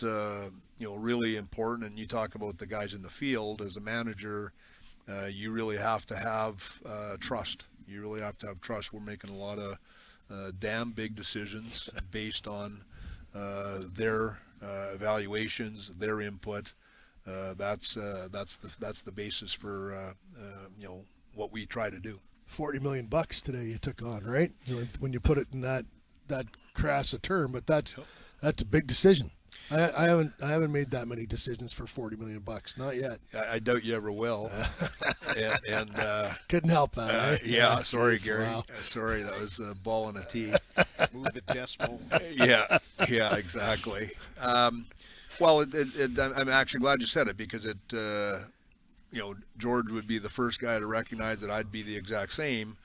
really important. And you talk about the guys in the field. As a manager, you really have to have trust. You really have to have trust. We're making a lot of damn big decisions based on their evaluations, their input. That's the basis for what we try to do. $40 million today you took on, right? When you put it in that crass a term, but that's a big decision. I haven't made that many decisions for $40 million. Not yet. I doubt you ever will. and couldn't help that. Eh? Yeah, sorry, geez, Gary. wow. Sorry, that was a ball and a tee. Move the decimal. Yeah, exactly. Well, I'm actually glad you said it because it, George would be the first guy to recognize that I'd be the exact same.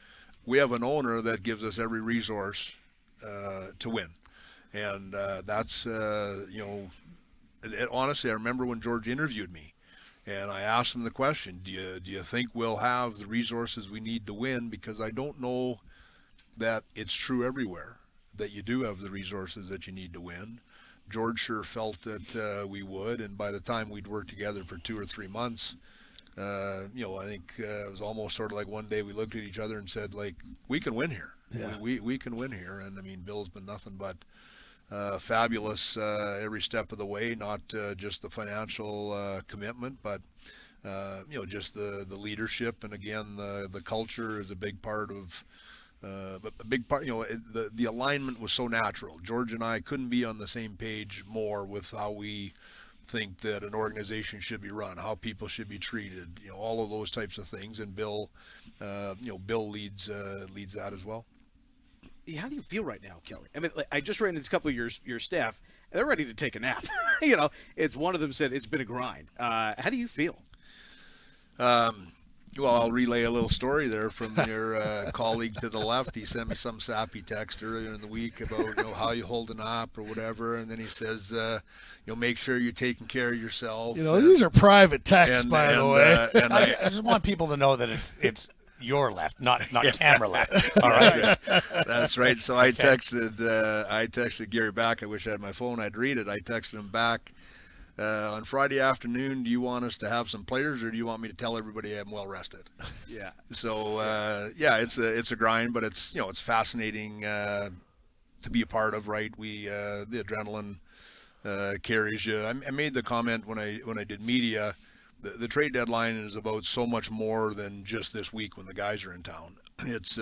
We have an owner that gives us every resource to win. And that's, honestly, I remember when George interviewed me and I asked him the question, do you think we'll have the resources we need to win? Because I don't know that it's true everywhere, that you do have the resources that you need to win. George sure felt that we would, and by the time we'd worked together for 2 or 3 months, I think it was almost sort of like one day we looked at each other and said, like, we can win here. Yeah. We can win here. And I mean, Bill's been nothing but fabulous every step of the way, not just the financial commitment, but just the leadership. And again, the culture is a big part of the alignment was so natural. George and I couldn't be on the same page more with how we think that an organization should be run, how people should be treated, all of those types of things. And Bill, Bill leads that as well. How do you feel right now, Kelly? I mean, I just ran into a couple of your staff, and they're ready to take a nap. It's one of them said it's been a grind. How do you feel? Well, I'll relay a little story there from your colleague to the left. He sent me some sappy text earlier in the week about how you holding up or whatever, and then he says, make sure you're taking care of yourself. These are private texts, by the way. And I just want people to know that it's your left, not camera left. All right. That's right. So I texted Gary back. I wish I had my phone. I'd read it. I texted him back. On Friday afternoon, do you want us to have some players, or do you want me to tell everybody I'm well rested? Yeah. So it's a grind, but it's it's fascinating to be a part of. Right, the adrenaline carries you. I made the comment when I did media. The trade deadline is about so much more than just this week when the guys are in town. It's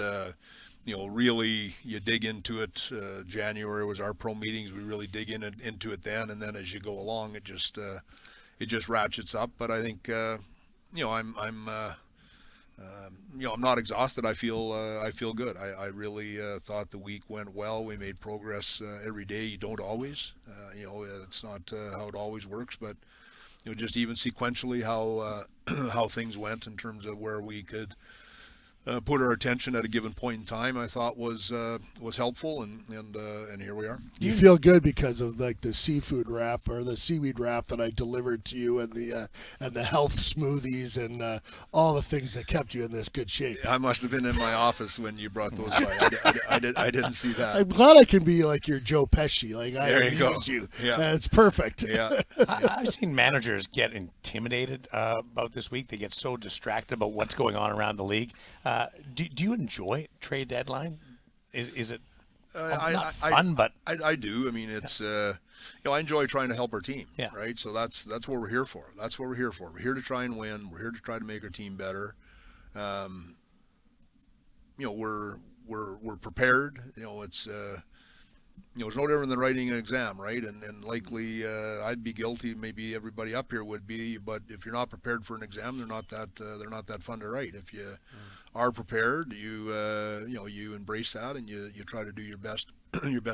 really you dig into it. January was our pro meetings. We really dig into it then, and then as you go along, it just ratchets up. But I think I'm not exhausted. I feel good. I really thought the week went well. We made progress every day. You don't always. It's not how it always works, but just even sequentially how things went in terms of where we could put our attention at a given point in time, I thought was helpful, and here we are. You feel good because of like the seafood wrap or the seaweed wrap that I delivered to you, and the health smoothies and all the things that kept you in this good shape. I must have been in my office when you brought those by. I didn't see that. I'm glad I can be like your Joe Pesci. Like there you go. You. Yeah, it's perfect. Yeah. I've seen managers get intimidated about this week. They get so distracted about what's going on around the league. Do you enjoy trade deadline? Is it not fun? But I do. I mean, it's I enjoy trying to help our team. Yeah. Right. So that's what we're here for. That's what we're here for. We're here to try and win. We're here to try to make our team better. We're prepared. It's it's no different than writing an exam, right? And likely I'd be guilty. Maybe everybody up here would be. But if you're not prepared for an exam, they're not that fun to write. If you are prepared, you embrace that and you try to do your best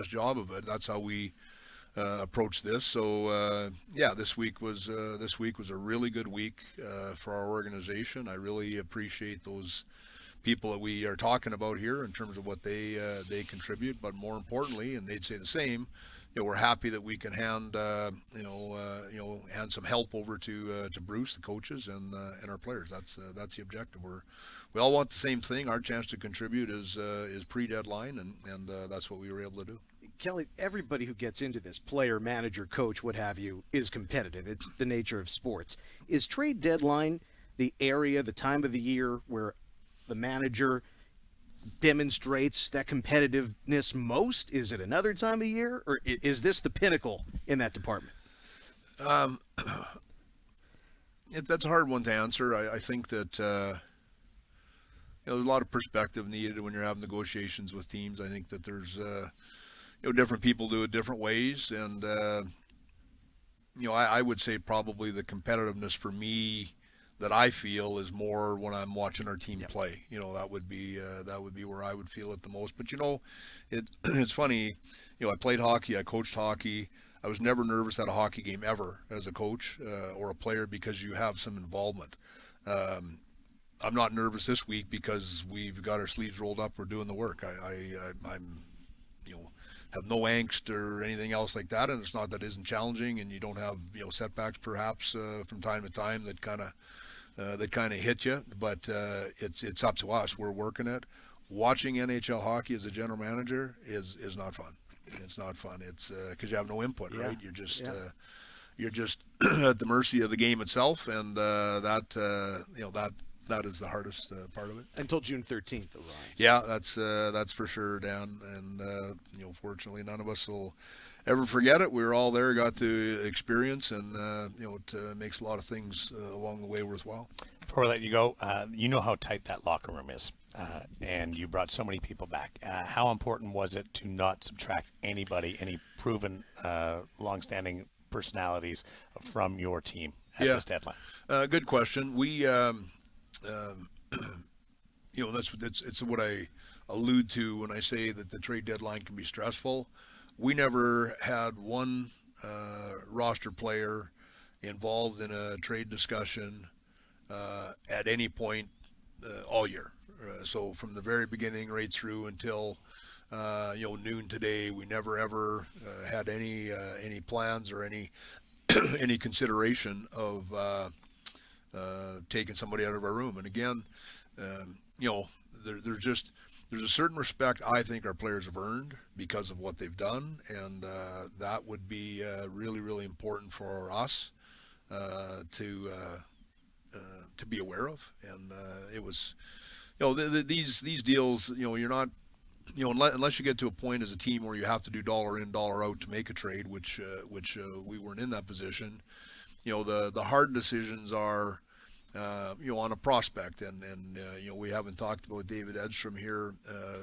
job of it. That's how we approach this. So this week was a really good week for our organization. I really appreciate those people that we are talking about here in terms of what they contribute, but more importantly, and they'd say the same, we're happy that we can hand some help over to Bruce, the coaches, and our players. That's the objective. We all want the same thing. Our chance to contribute is pre-deadline, and that's what we were able to do. Kelly, everybody who gets into this, player, manager, coach, what have you, is competitive. It's the nature of sports. Is trade deadline the area, the time of the year where the manager demonstrates that competitiveness most? Is it another time of year, or is this the pinnacle in that department? That's a hard one to answer. I think that there's a lot of perspective needed when you're having negotiations with teams. I think that there's different people do it different ways, and I would say probably the competitiveness for me that I feel is more when I'm watching our team play. That would be where I would feel it the most. But it's funny. I played hockey. I coached hockey. I was never nervous at a hockey game ever as a coach or a player because you have some involvement. I'm not nervous this week because we've got our sleeves rolled up. We're doing the work. I'm have no angst or anything else like that, and it's not that it isn't challenging, and you don't have setbacks perhaps from time to time that kind of hit you. But it's up to us. We're working it. Watching NHL hockey as a general manager is not fun. It's not fun. It's because you have no input, right? You're just at the mercy of the game itself, and that is the hardest part of it. Until June 13th arrives. Yeah, that's for sure, Dan. And fortunately, none of us will ever forget it. We were all there, got to experience, and it makes a lot of things along the way worthwhile. Before we let you go, you know how tight that locker room is, and you brought so many people back. How important was it to not subtract anybody, any proven, long-standing personalities from your team at this deadline? Good question. We. It's what I allude to when I say that the trade deadline can be stressful. We never had one roster player involved in a trade discussion at any point all year. So from the very beginning right through until noon today, we never ever had any plans or any any consideration of taking somebody out of our room. And again, there's a certain respect I think our players have earned because of what they've done, and that would be really, really important for us to be aware of. And it was, these deals, you're not, unless you get to a point as a team where you have to do dollar in, dollar out to make a trade, which we weren't in that position. The hard decisions are, on a prospect, and we haven't talked about David Edstrom here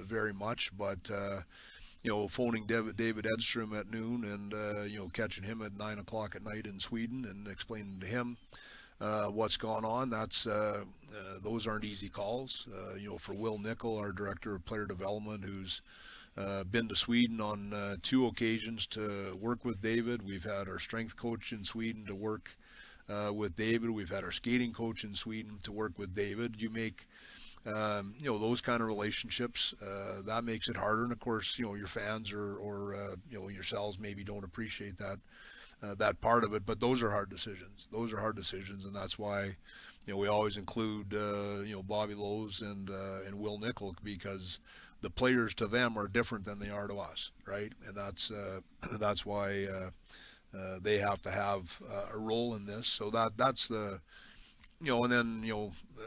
very much, but phoning David Edstrom at noon and catching him at 9 o'clock at night in Sweden and explaining to him what's going on. Those aren't easy calls. For Will Nickel, our director of player development, who's been to Sweden on 2 occasions to work with David. We've had our strength coach in Sweden to work with David. We've had our skating coach in Sweden to work with David. You make those kind of relationships, that makes it harder. And of course, your fans or yourselves maybe don't appreciate that part of it, but those are hard decisions. And that's why we always include Bobby Lowe's and Will Nickel, because the players to them are different than they are to us, right? And that's why they have to have a role in this. So that's the, and then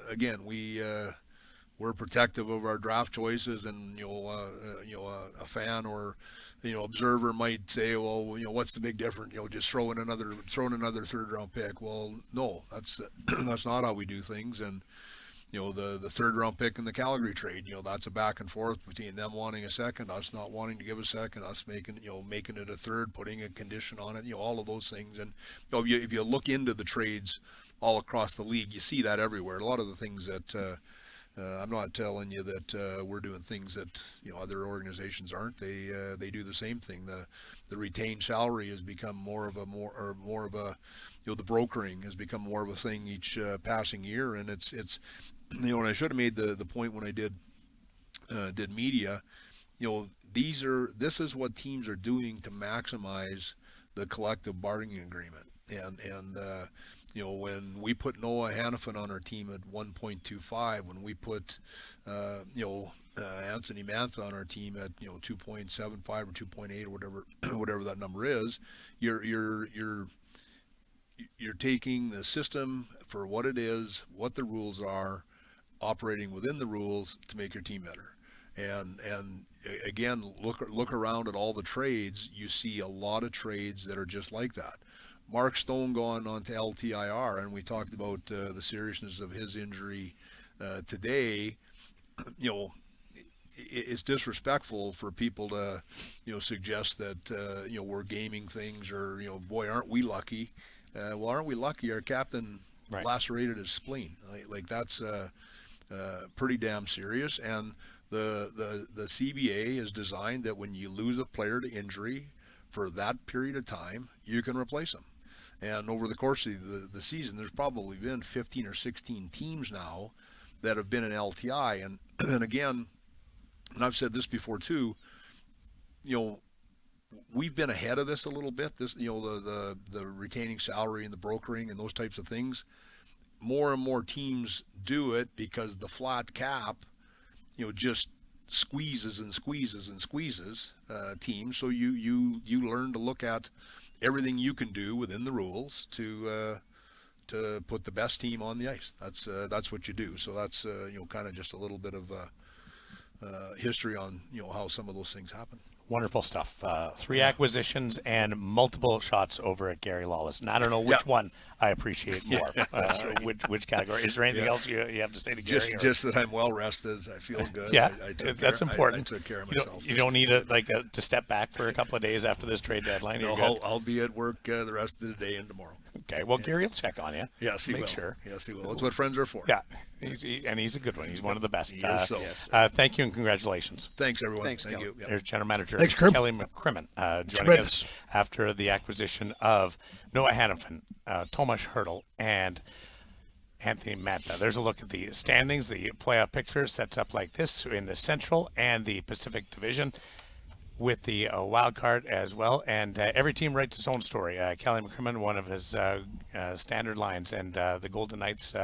again, we're protective of our draft choices, and a fan or observer might say, well, what's the big difference? Just throw in another 3rd round pick. Well, no, that's not how we do things. And the 3rd round pick in the Calgary trade, that's a back and forth between them wanting a second, us not wanting to give a second, us making it a 3rd, putting a condition on it, all of those things. And if you look into the trades all across the league, you see that everywhere. A lot of the things that I'm not telling you that we're doing things that other organizations aren't. They do the same thing. The retained salary has become more of a the brokering has become more of a thing each passing year, and it's and I should have made the point when I did media. This is what teams are doing to maximize the collective bargaining agreement, and when we put Noah Hanifin on our team at 1.25, when we put Anthony Mantha on our team at 2.75 or 2.8 or whatever that number is, you're taking the system for what it is, what the rules are, operating within the rules to make your team better. And again, look around at all the trades. You see a lot of trades that are just like that. Mark Stone going on to LTIR, and we talked about the seriousness of his injury today. it's disrespectful for people to, suggest that, we're gaming things or, boy, aren't we lucky? Well, aren't we lucky? Our captain lacerated his spleen. Like that's pretty damn serious. And the CBA is designed that when you lose a player to injury for that period of time, you can replace them. And over the course of the season, there's probably been 15 or 16 teams now that have been in LTI. And again, and I've said this before too, we've been ahead of this a little bit. This, the retaining salary and the brokering and those types of things. More and more teams do it because the flat cap, just squeezes and squeezes and squeezes teams. So you learn to look at everything you can do within the rules to put the best team on the ice. That's what you do. So that's kind of just a little bit of history on how some of those things happen. Wonderful stuff. 3 acquisitions and multiple shots over at Gary Lawless. And I don't know which one I appreciate more. Which category? Is there anything else you have to say to Gary? Just that I'm well rested. I feel good. Yeah, that's important. I took care of myself. You don't need to step back for a couple of days after this trade deadline. No, I'll be at work the rest of the day and tomorrow. Okay. Well, Gary will check on you. Yes, he will. Make sure. Yes, he will. That's what friends are for. Yeah. He's a good one. He's one of the best. Yes, thank you and congratulations. Thanks, everyone. Thanks, Thank you. There's General Manager Thanks, Krim. Kelly McCrimmon joining us after the acquisition of Noah Hanifin, Tomas Hertl, and Anthony Manta. There's a look at the standings. The playoff picture sets up like this in the Central and the Pacific Division, with the wild card as well, and every team writes its own story. Kelly McCrimmon, one of his standard lines, and the Golden Knights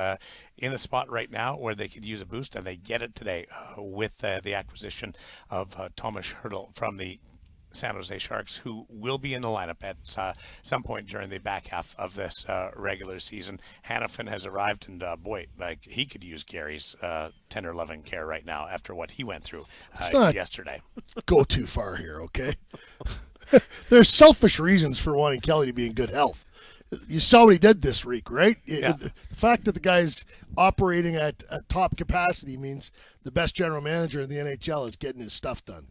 in a spot right now where they could use a boost, and they get it today with the acquisition of Tomas Hertl from the San Jose Sharks, who will be in the lineup at some point during the back half of this regular season. Hanifin has arrived, and boy, he could use Gary's tender loving care right now after what he went through yesterday. Go too far here, okay? There's selfish reasons for wanting Kelly to be in good health. You saw what he did this week, right? Yeah. The fact that the guy's operating at top capacity means the best general manager in the NHL is getting his stuff done.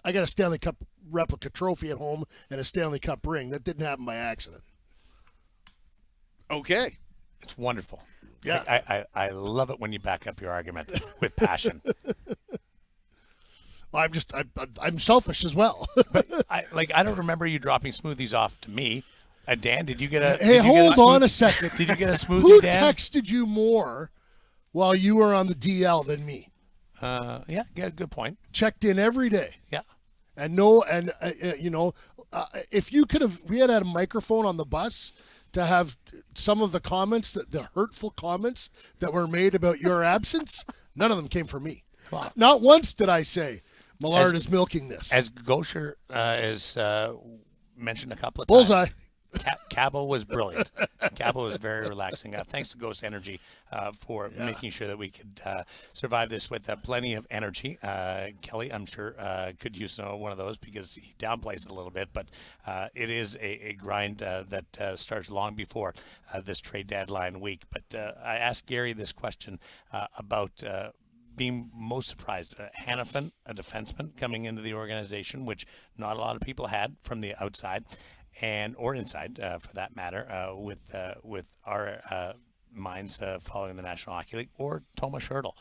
I got a Stanley Cup replica trophy at home and a Stanley Cup ring. That didn't happen by accident. Okay. It's wonderful. Yeah. I love it when you back up your argument with passion. I'm selfish as well. But I don't remember you dropping smoothies off to me. Dan, did you get a? Hey, hold on a second. Did you get a smoothie, Who Dan? texted you more while you were on the DL than me? Yeah, good point. Checked in every day. Yeah. And if you could have, we had a microphone on the bus to have some of the comments, the hurtful comments that were made about your absence, none of them came from me. Wow. Not once did I say, Millard is milking this. As Gosher is mentioned a couple of Bullseye. times. Cabo was brilliant. Cabo was very relaxing. Thanks to Ghost Energy for making sure that we could survive this with plenty of energy. Kelly, I'm sure, could use one of those because he downplays it a little bit, but it is a grind that starts long before this trade deadline week. But I asked Gary this question about being most surprised. Hanifin, a defenseman coming into the organization, which not a lot of people had from the outside. Or inside, for that matter, with our minds following the National Hockey League, or Tomas Hertl,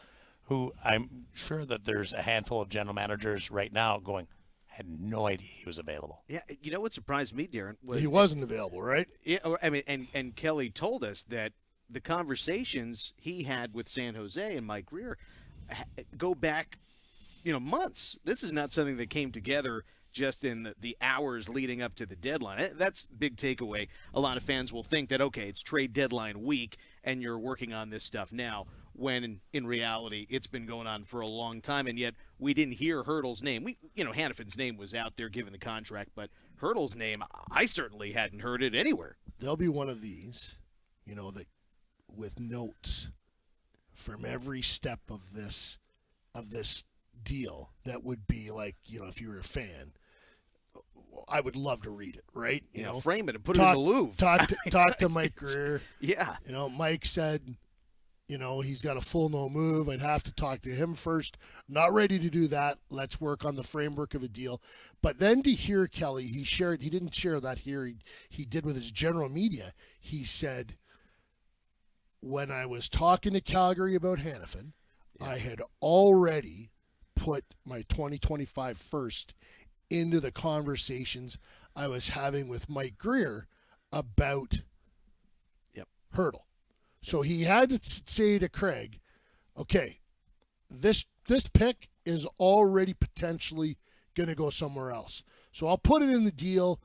who I'm sure that there's a handful of general managers right now going, had no idea he was available. Yeah, you know what surprised me, Darren? Was he wasn't available, right? Yeah, and Kelly told us that the conversations he had with San Jose and Mike Greer go back, months. This is not something that came together just in the hours leading up to the deadline. That's big takeaway. A lot of fans will think that, okay, it's trade deadline week and you're working on this stuff now, when in reality it's been going on for a long time, and yet we didn't hear Hertl's name. Hanifin's name was out there given the contract, but Hertl's name, I certainly hadn't heard it anywhere. There'll be one of these, that with notes from every step of this deal that would be like, if you were a fan, I would love to read it, right? Frame it and put it in the Louvre. Talk to Mike Greer. Yeah. Mike said he's got a full no move. I'd have to talk to him first. Not ready to do that. Let's work on the framework of a deal. But then to hear Kelly, he didn't share that here. He did with his general media. He said, when I was talking to Calgary about Hanifin, I had already put my 2025 first into the conversations I was having with Mike Greer about Hurdle. So he had to say to Craig, okay, this pick is already potentially going to go somewhere else. So I'll put it in the deal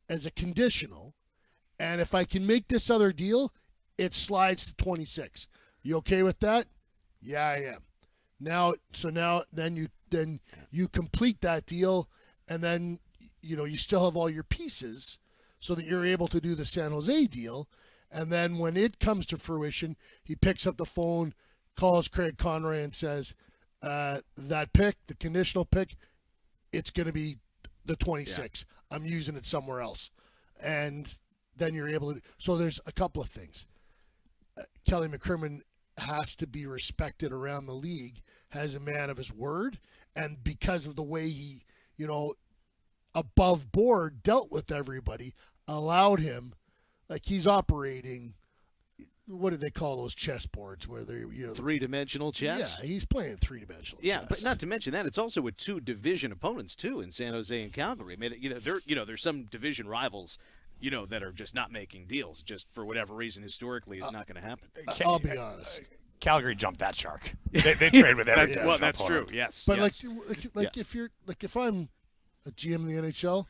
as a conditional, and if I can make this other deal, it slides to 26. You okay with that? Yeah, I am. Then you complete that deal, and then you still have all your pieces so that you're able to do the San Jose deal. And then when it comes to fruition, he picks up the phone, calls Craig Conroy, and says, that pick, the conditional pick, it's going to be the 26. Yeah. I'm using it somewhere else. And then you're able to. So there's a couple of things. Kelly McCrimmon has to be respected around the league as a man of his word. And because of the way he, above board dealt with everybody, allowed him. Like he's operating, what do they call those chessboards where they're, three-dimensional chess? Yeah, he's playing three-dimensional chess. Yeah, but not to mention that, it's also with two division opponents, too, in San Jose and Calgary. I mean, there's some division rivals, that are just not making deals, just for whatever reason, historically, it's not going to happen. I'll be honest. Calgary jumped that shark. They trade with every Well, that's opponent. True, yes. But yes. if I'm a GM in the NHL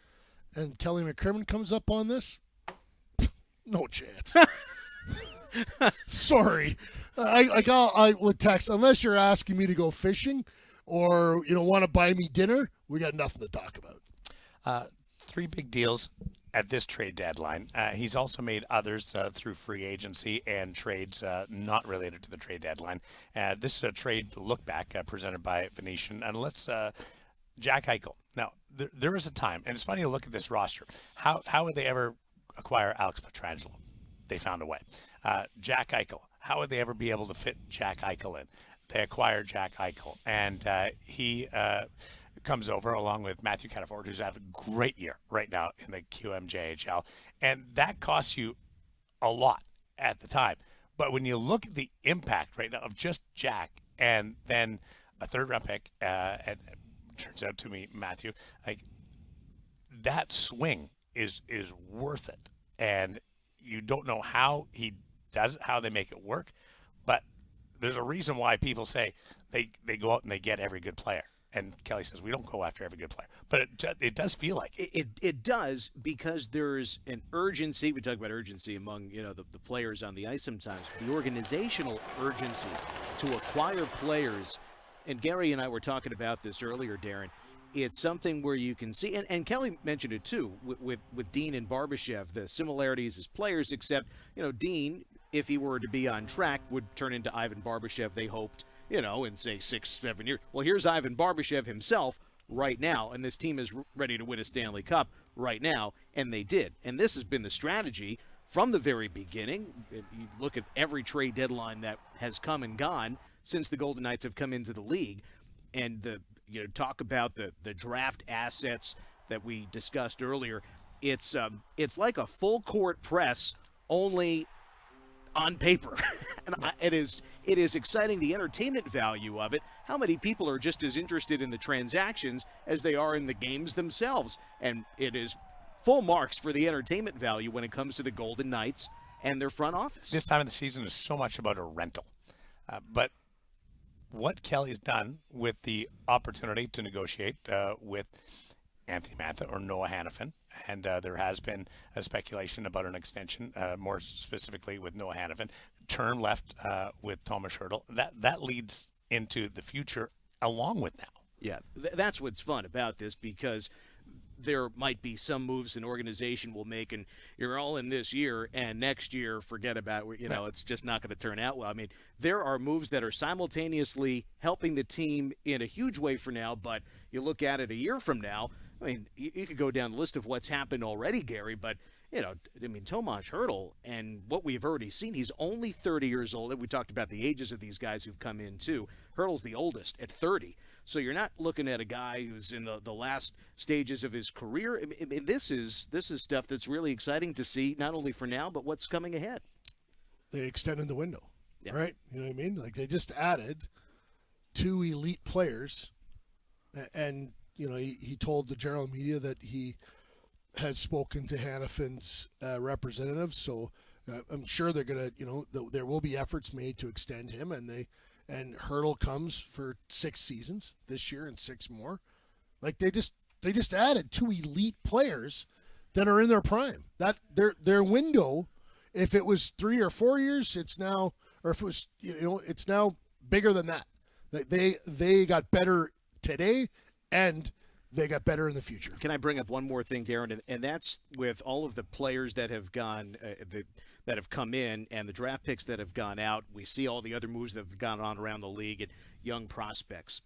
and Kelly McCrimmon comes up on this, no chance. Sorry. I would text, unless you're asking me to go fishing or, want to buy me dinner, we got nothing to talk about. 3 big deals at this trade deadline. He's also made others through free agency and trades not related to the trade deadline. This is a trade look back presented by Avaiation. And let's Jack Eichel. Now, there was a time, and it's funny to look at this roster. How would they ever acquire Alex Pietrangelo? They found a way. Jack Eichel. How would they ever be able to fit Jack Eichel in? They acquired Jack Eichel, and he comes over along with Matthew Cataford, who's having a great year right now in the QMJHL, and that costs you a lot at the time. But when you look at the impact right now of just Jack and then a third-round pick, and it turns out to me, Matthew, like that swing is worth it. And you don't know how he does it, how they make it work, but there's a reason why people say they go out and they get every good player. And Kelly says, we don't go after every good player. But it does feel like it does, because there's an urgency. We talk about urgency among the players on the ice sometimes. The organizational urgency to acquire players. And Gary and I were talking about this earlier, Darren. It's something where you can see, and Kelly mentioned it too, with Dean and Barbashev, the similarities as players, except, Dean, if he were to be on track, would turn into Ivan Barbashev, they hoped, in say 6-7 years. Well, here's Ivan Barbashev himself right now, and this team is ready to win a Stanley Cup right now, and they did. And this has been the strategy from the very beginning. You look at every trade deadline that has come and gone since the Golden Knights have come into the league, and talk about the draft assets that we discussed earlier. It's like a full court press, only on paper. And it is exciting, the entertainment value of it. How many people are just as interested in the transactions as they are in the games themselves? And it is full marks for the entertainment value when it comes to the Golden Knights and their front office. This time of the season is so much about a rental. But what Kelly's done with the opportunity to negotiate with Anthony Mantha or Noah Hanifin, and there has been a speculation about an extension, more specifically with Noah Hanifin, term left with Thomas Hertl. That leads into the future along with now. Yeah, that's what's fun about this, because there might be some moves an organization will make, and you're all in this year, and next year, forget about it. It's just not going to turn out well. I mean, there are moves that are simultaneously helping the team in a huge way for now, but you look at it a year from now, I mean, you could go down the list of what's happened already, Gary, but Tomas Hertl, and what we've already seen, he's only 30 years old. We talked about the ages of these guys who've come in, too. Hertl's the oldest at 30. So you're not looking at a guy who's in the last stages of his career. This is stuff that's really exciting to see, not only for now, but what's coming ahead. They extended the window, right? You know what I mean? Like, they just added 2 elite players, and, he told the general media that he has spoken to Hanifin's representatives, so I'm sure they're going to, there will be efforts made to extend him, and Hertl comes for 6 seasons this year and 6 more. Like, they just added 2 elite players that are in their prime. That their window, if it was 3 or 4 years, it's now, or if it was, it's now bigger than that. They got better today, and they got better in the future. Can I bring up one more thing, Darren? And that's with all of the players that have gone, that have come in, and the draft picks that have gone out. We see all the other moves that have gone on around the league and young prospects.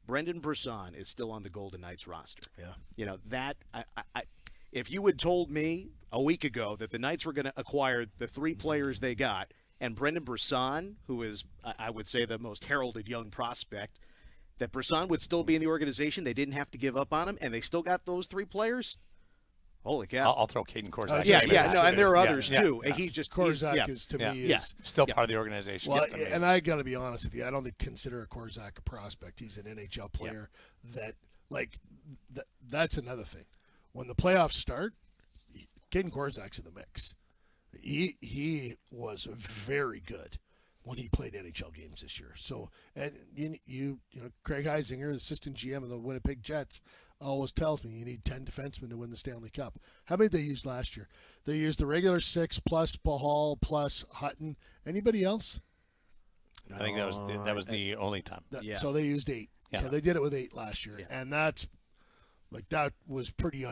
Brendan Brisson is still on the Golden Knights roster. Yeah. If you had told me a week ago that the Knights were going to acquire the 3 players they got, and Brendan Brisson, who is, I would say, the most heralded young prospect, that Brisson would still be in the organization, they didn't have to give up on him, and they still got those 3 players. Holy cow! I'll throw Caden Korczak. And there are others too. Yeah. He's just Korczak is to me is still part of the organization. Well, and I got to be honest with you, I don't consider a Korczak a prospect. He's an NHL player that's another thing. When the playoffs start, Caden Korczak's in the mix. He was very good when he played NHL games this year. So, and you know, Craig Heisinger, assistant GM of the Winnipeg Jets, always tells me you need 10 defensemen to win the Stanley Cup. How many did they use last year? They used the regular 6 plus Bahal plus Hutton. Anybody else? I think that was the only time. So they used 8. Yeah. So they did it with 8 last year, and that was pretty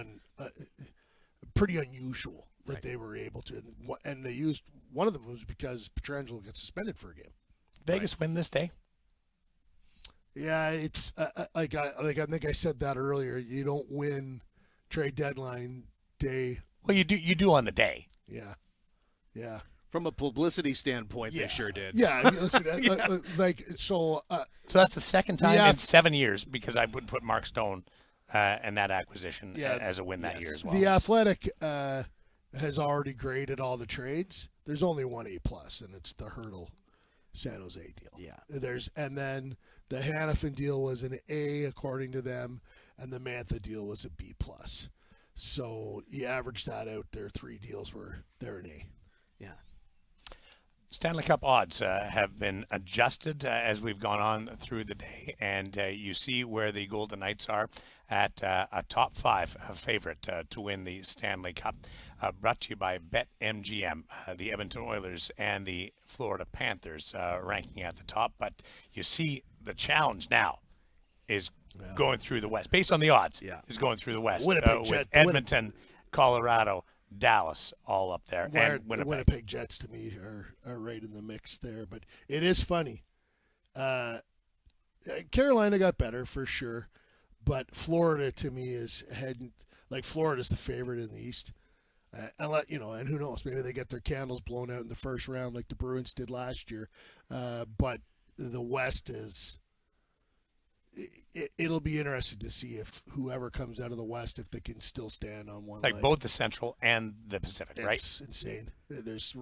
unusual that they were able to. And they used one of them was because Pietrangelo gets suspended for a game. Vegas win this day. Yeah, it's I think I said that earlier. You don't win trade deadline day. Well, you do on the day. Yeah. From a publicity standpoint, they sure did. Yeah, listen, So that's the second time in 7 years, because I would put Mark Stone and that acquisition as a win that year as well. The Athletic has already graded all the trades. There's only one A+, and it's the Hertl San Jose deal. Yeah. And then the Hanifin deal was an A according to them, and the Mantha deal was a B+. So you average that out, their 3 deals they're an A. Yeah. Stanley Cup odds have been adjusted as we've gone on through the day, and you see where the Golden Knights are at a top 5 favorite to win the Stanley Cup. Brought to you by BetMGM, the Edmonton Oilers and the Florida Panthers ranking at the top. But you see the challenge now is going through the West. Based on the odds, is going through the West. With Edmonton, Colorado, Dallas all up there, and Winnipeg. The Winnipeg Jets to me are right in the mix there. But it is funny. Carolina got better for sure, but Florida to me is heading like Florida's the favorite in the East. And who knows? Maybe they get their candles blown out in the first round like the Bruins did last year. But the West is. It'll be interesting to see if whoever comes out of the West, if they can still stand on one leg. Both the Central and the Pacific, right? It's insane. There's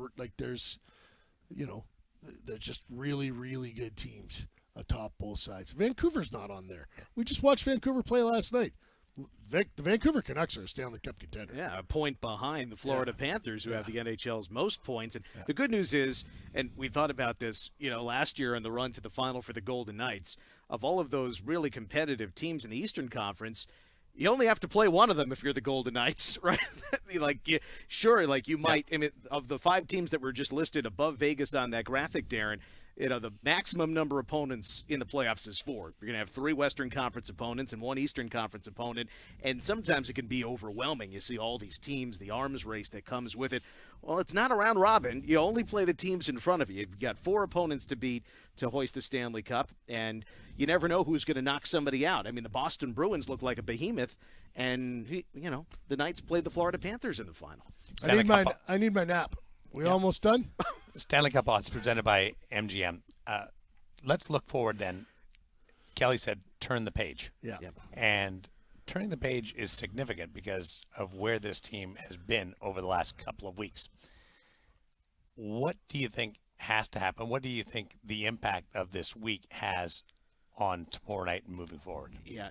just really, really good teams atop both sides. Vancouver's not on there. We just watched Vancouver play last night. The Vancouver Canucks are a Stanley Cup contender. Yeah, a point behind the Florida Panthers, who have the NHL's most points. And the good news is, and we thought about this, last year in the run to the final for the Golden Knights, of all of those really competitive teams in the Eastern Conference, you only have to play one of them if you're the Golden Knights, right? You might. I mean, of the 5 teams that were just listed above Vegas on that graphic, Darren, the maximum number of opponents in the playoffs is 4. You're going to have 3 Western Conference opponents and 1 Eastern Conference opponent, and sometimes it can be overwhelming. You see all these teams, the arms race that comes with it. Well, it's not a round robin. You only play the teams in front of you. You've got 4 opponents to beat to hoist the Stanley Cup, and you never know who's going to knock somebody out. I mean, the Boston Bruins look like a behemoth, and the Knights played the Florida Panthers in the final. I need my nap. We almost done? Stanley Cup odds presented by MGM. Let's look forward then. Kelly said, turn the page. Yeah. And turning the page is significant because of where this team has been over the last couple of weeks. What do you think has to happen? What do you think the impact of this week has on tomorrow night and moving forward? Yeah,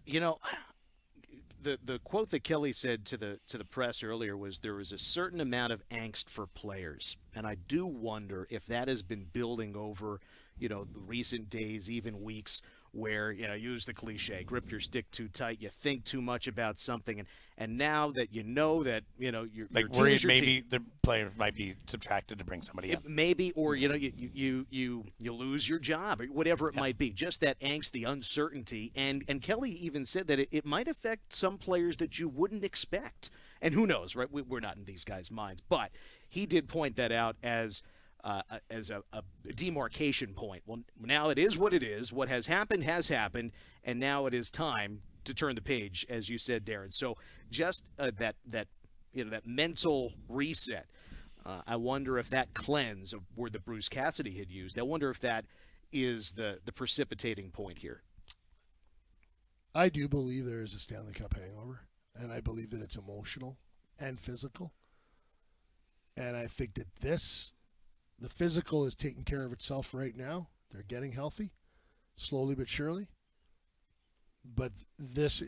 the quote that Kelly said to the press earlier was there was a certain amount of angst for players, and I do wonder if that has been building over the recent days, even weeks, where use the cliche, grip your stick too tight, you think too much about something, and now that that you're worried maybe the player might be subtracted to bring somebody up, maybe, or you lose your job or whatever it might be. Just that angst, the uncertainty, and Kelly even said that it might affect some players that you wouldn't expect, and who knows, right? We're not in these guys' minds, but he did point that out as a demarcation point. Well, now it is what it is. What has happened, and now it is time to turn the page, as you said, Darren. So just that mental reset. I wonder if that cleanse of word that Bruce Cassidy had used, I wonder if that is the precipitating point here. I do believe there is a Stanley Cup hangover, and I believe that it's emotional and physical. And I think that the physical is taking care of itself right now. They're getting healthy, slowly but surely. But this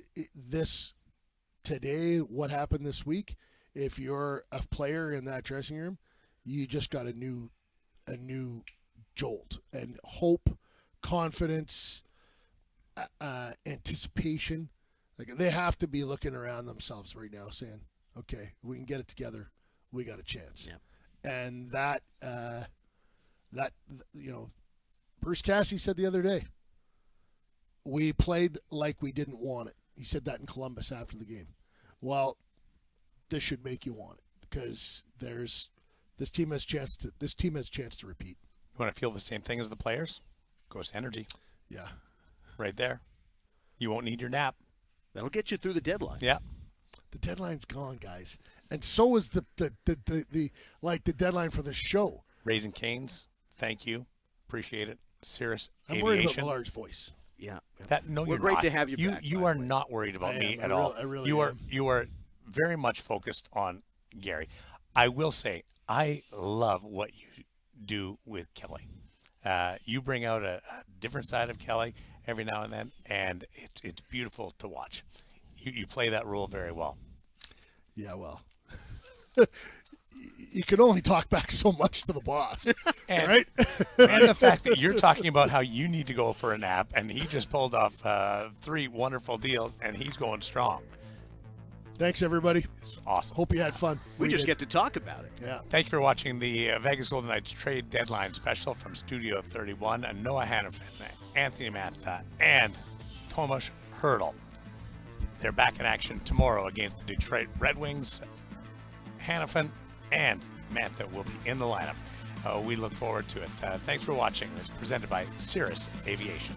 today, what happened this week, if you're a player in that dressing room, you just got a new jolt and hope, confidence, anticipation. Like they have to be looking around themselves right now saying, okay, we can get it together. We got a chance. Yeah. And that Bruce Cassidy said the other day, we played like we didn't want it. He said that in Columbus after the game. Well, this should make you want it because this team has chance to repeat. You want to feel the same thing as the players? Ghost energy. Yeah. Right there. You won't need your nap. That'll get you through the deadline. Yeah. The deadline's gone, guys. And so is the deadline for the show. Raising Cane's, thank you. Appreciate it. Cirrus I'm Aviation. worried about my large voice. Yeah. We're We're great not. to have you back, You are not worried about me at all. I really you am. You are very much focused on Gary. I will say, I love what you do with Kelly. You bring out a different side of Kelly every now and then, and it's beautiful to watch. You play that role very well. Yeah, well, you can only talk back so much to the boss, right? And the fact that you're talking about how you need to go for a nap, and he just pulled off 3 wonderful deals, and he's going strong. Thanks, everybody. It's awesome. Hope you had fun. We just get to talk about it. Yeah. Thank you for watching the Vegas Golden Knights Trade Deadline special from Studio 31. Noah Hanifin, Anthony Mantha, and Tomas Hertl. They're back in action tomorrow against the Detroit Red Wings. Hanifin and Mantha will be in the lineup. We look forward to it. Thanks for watching. This is presented by Cirrus Aviation.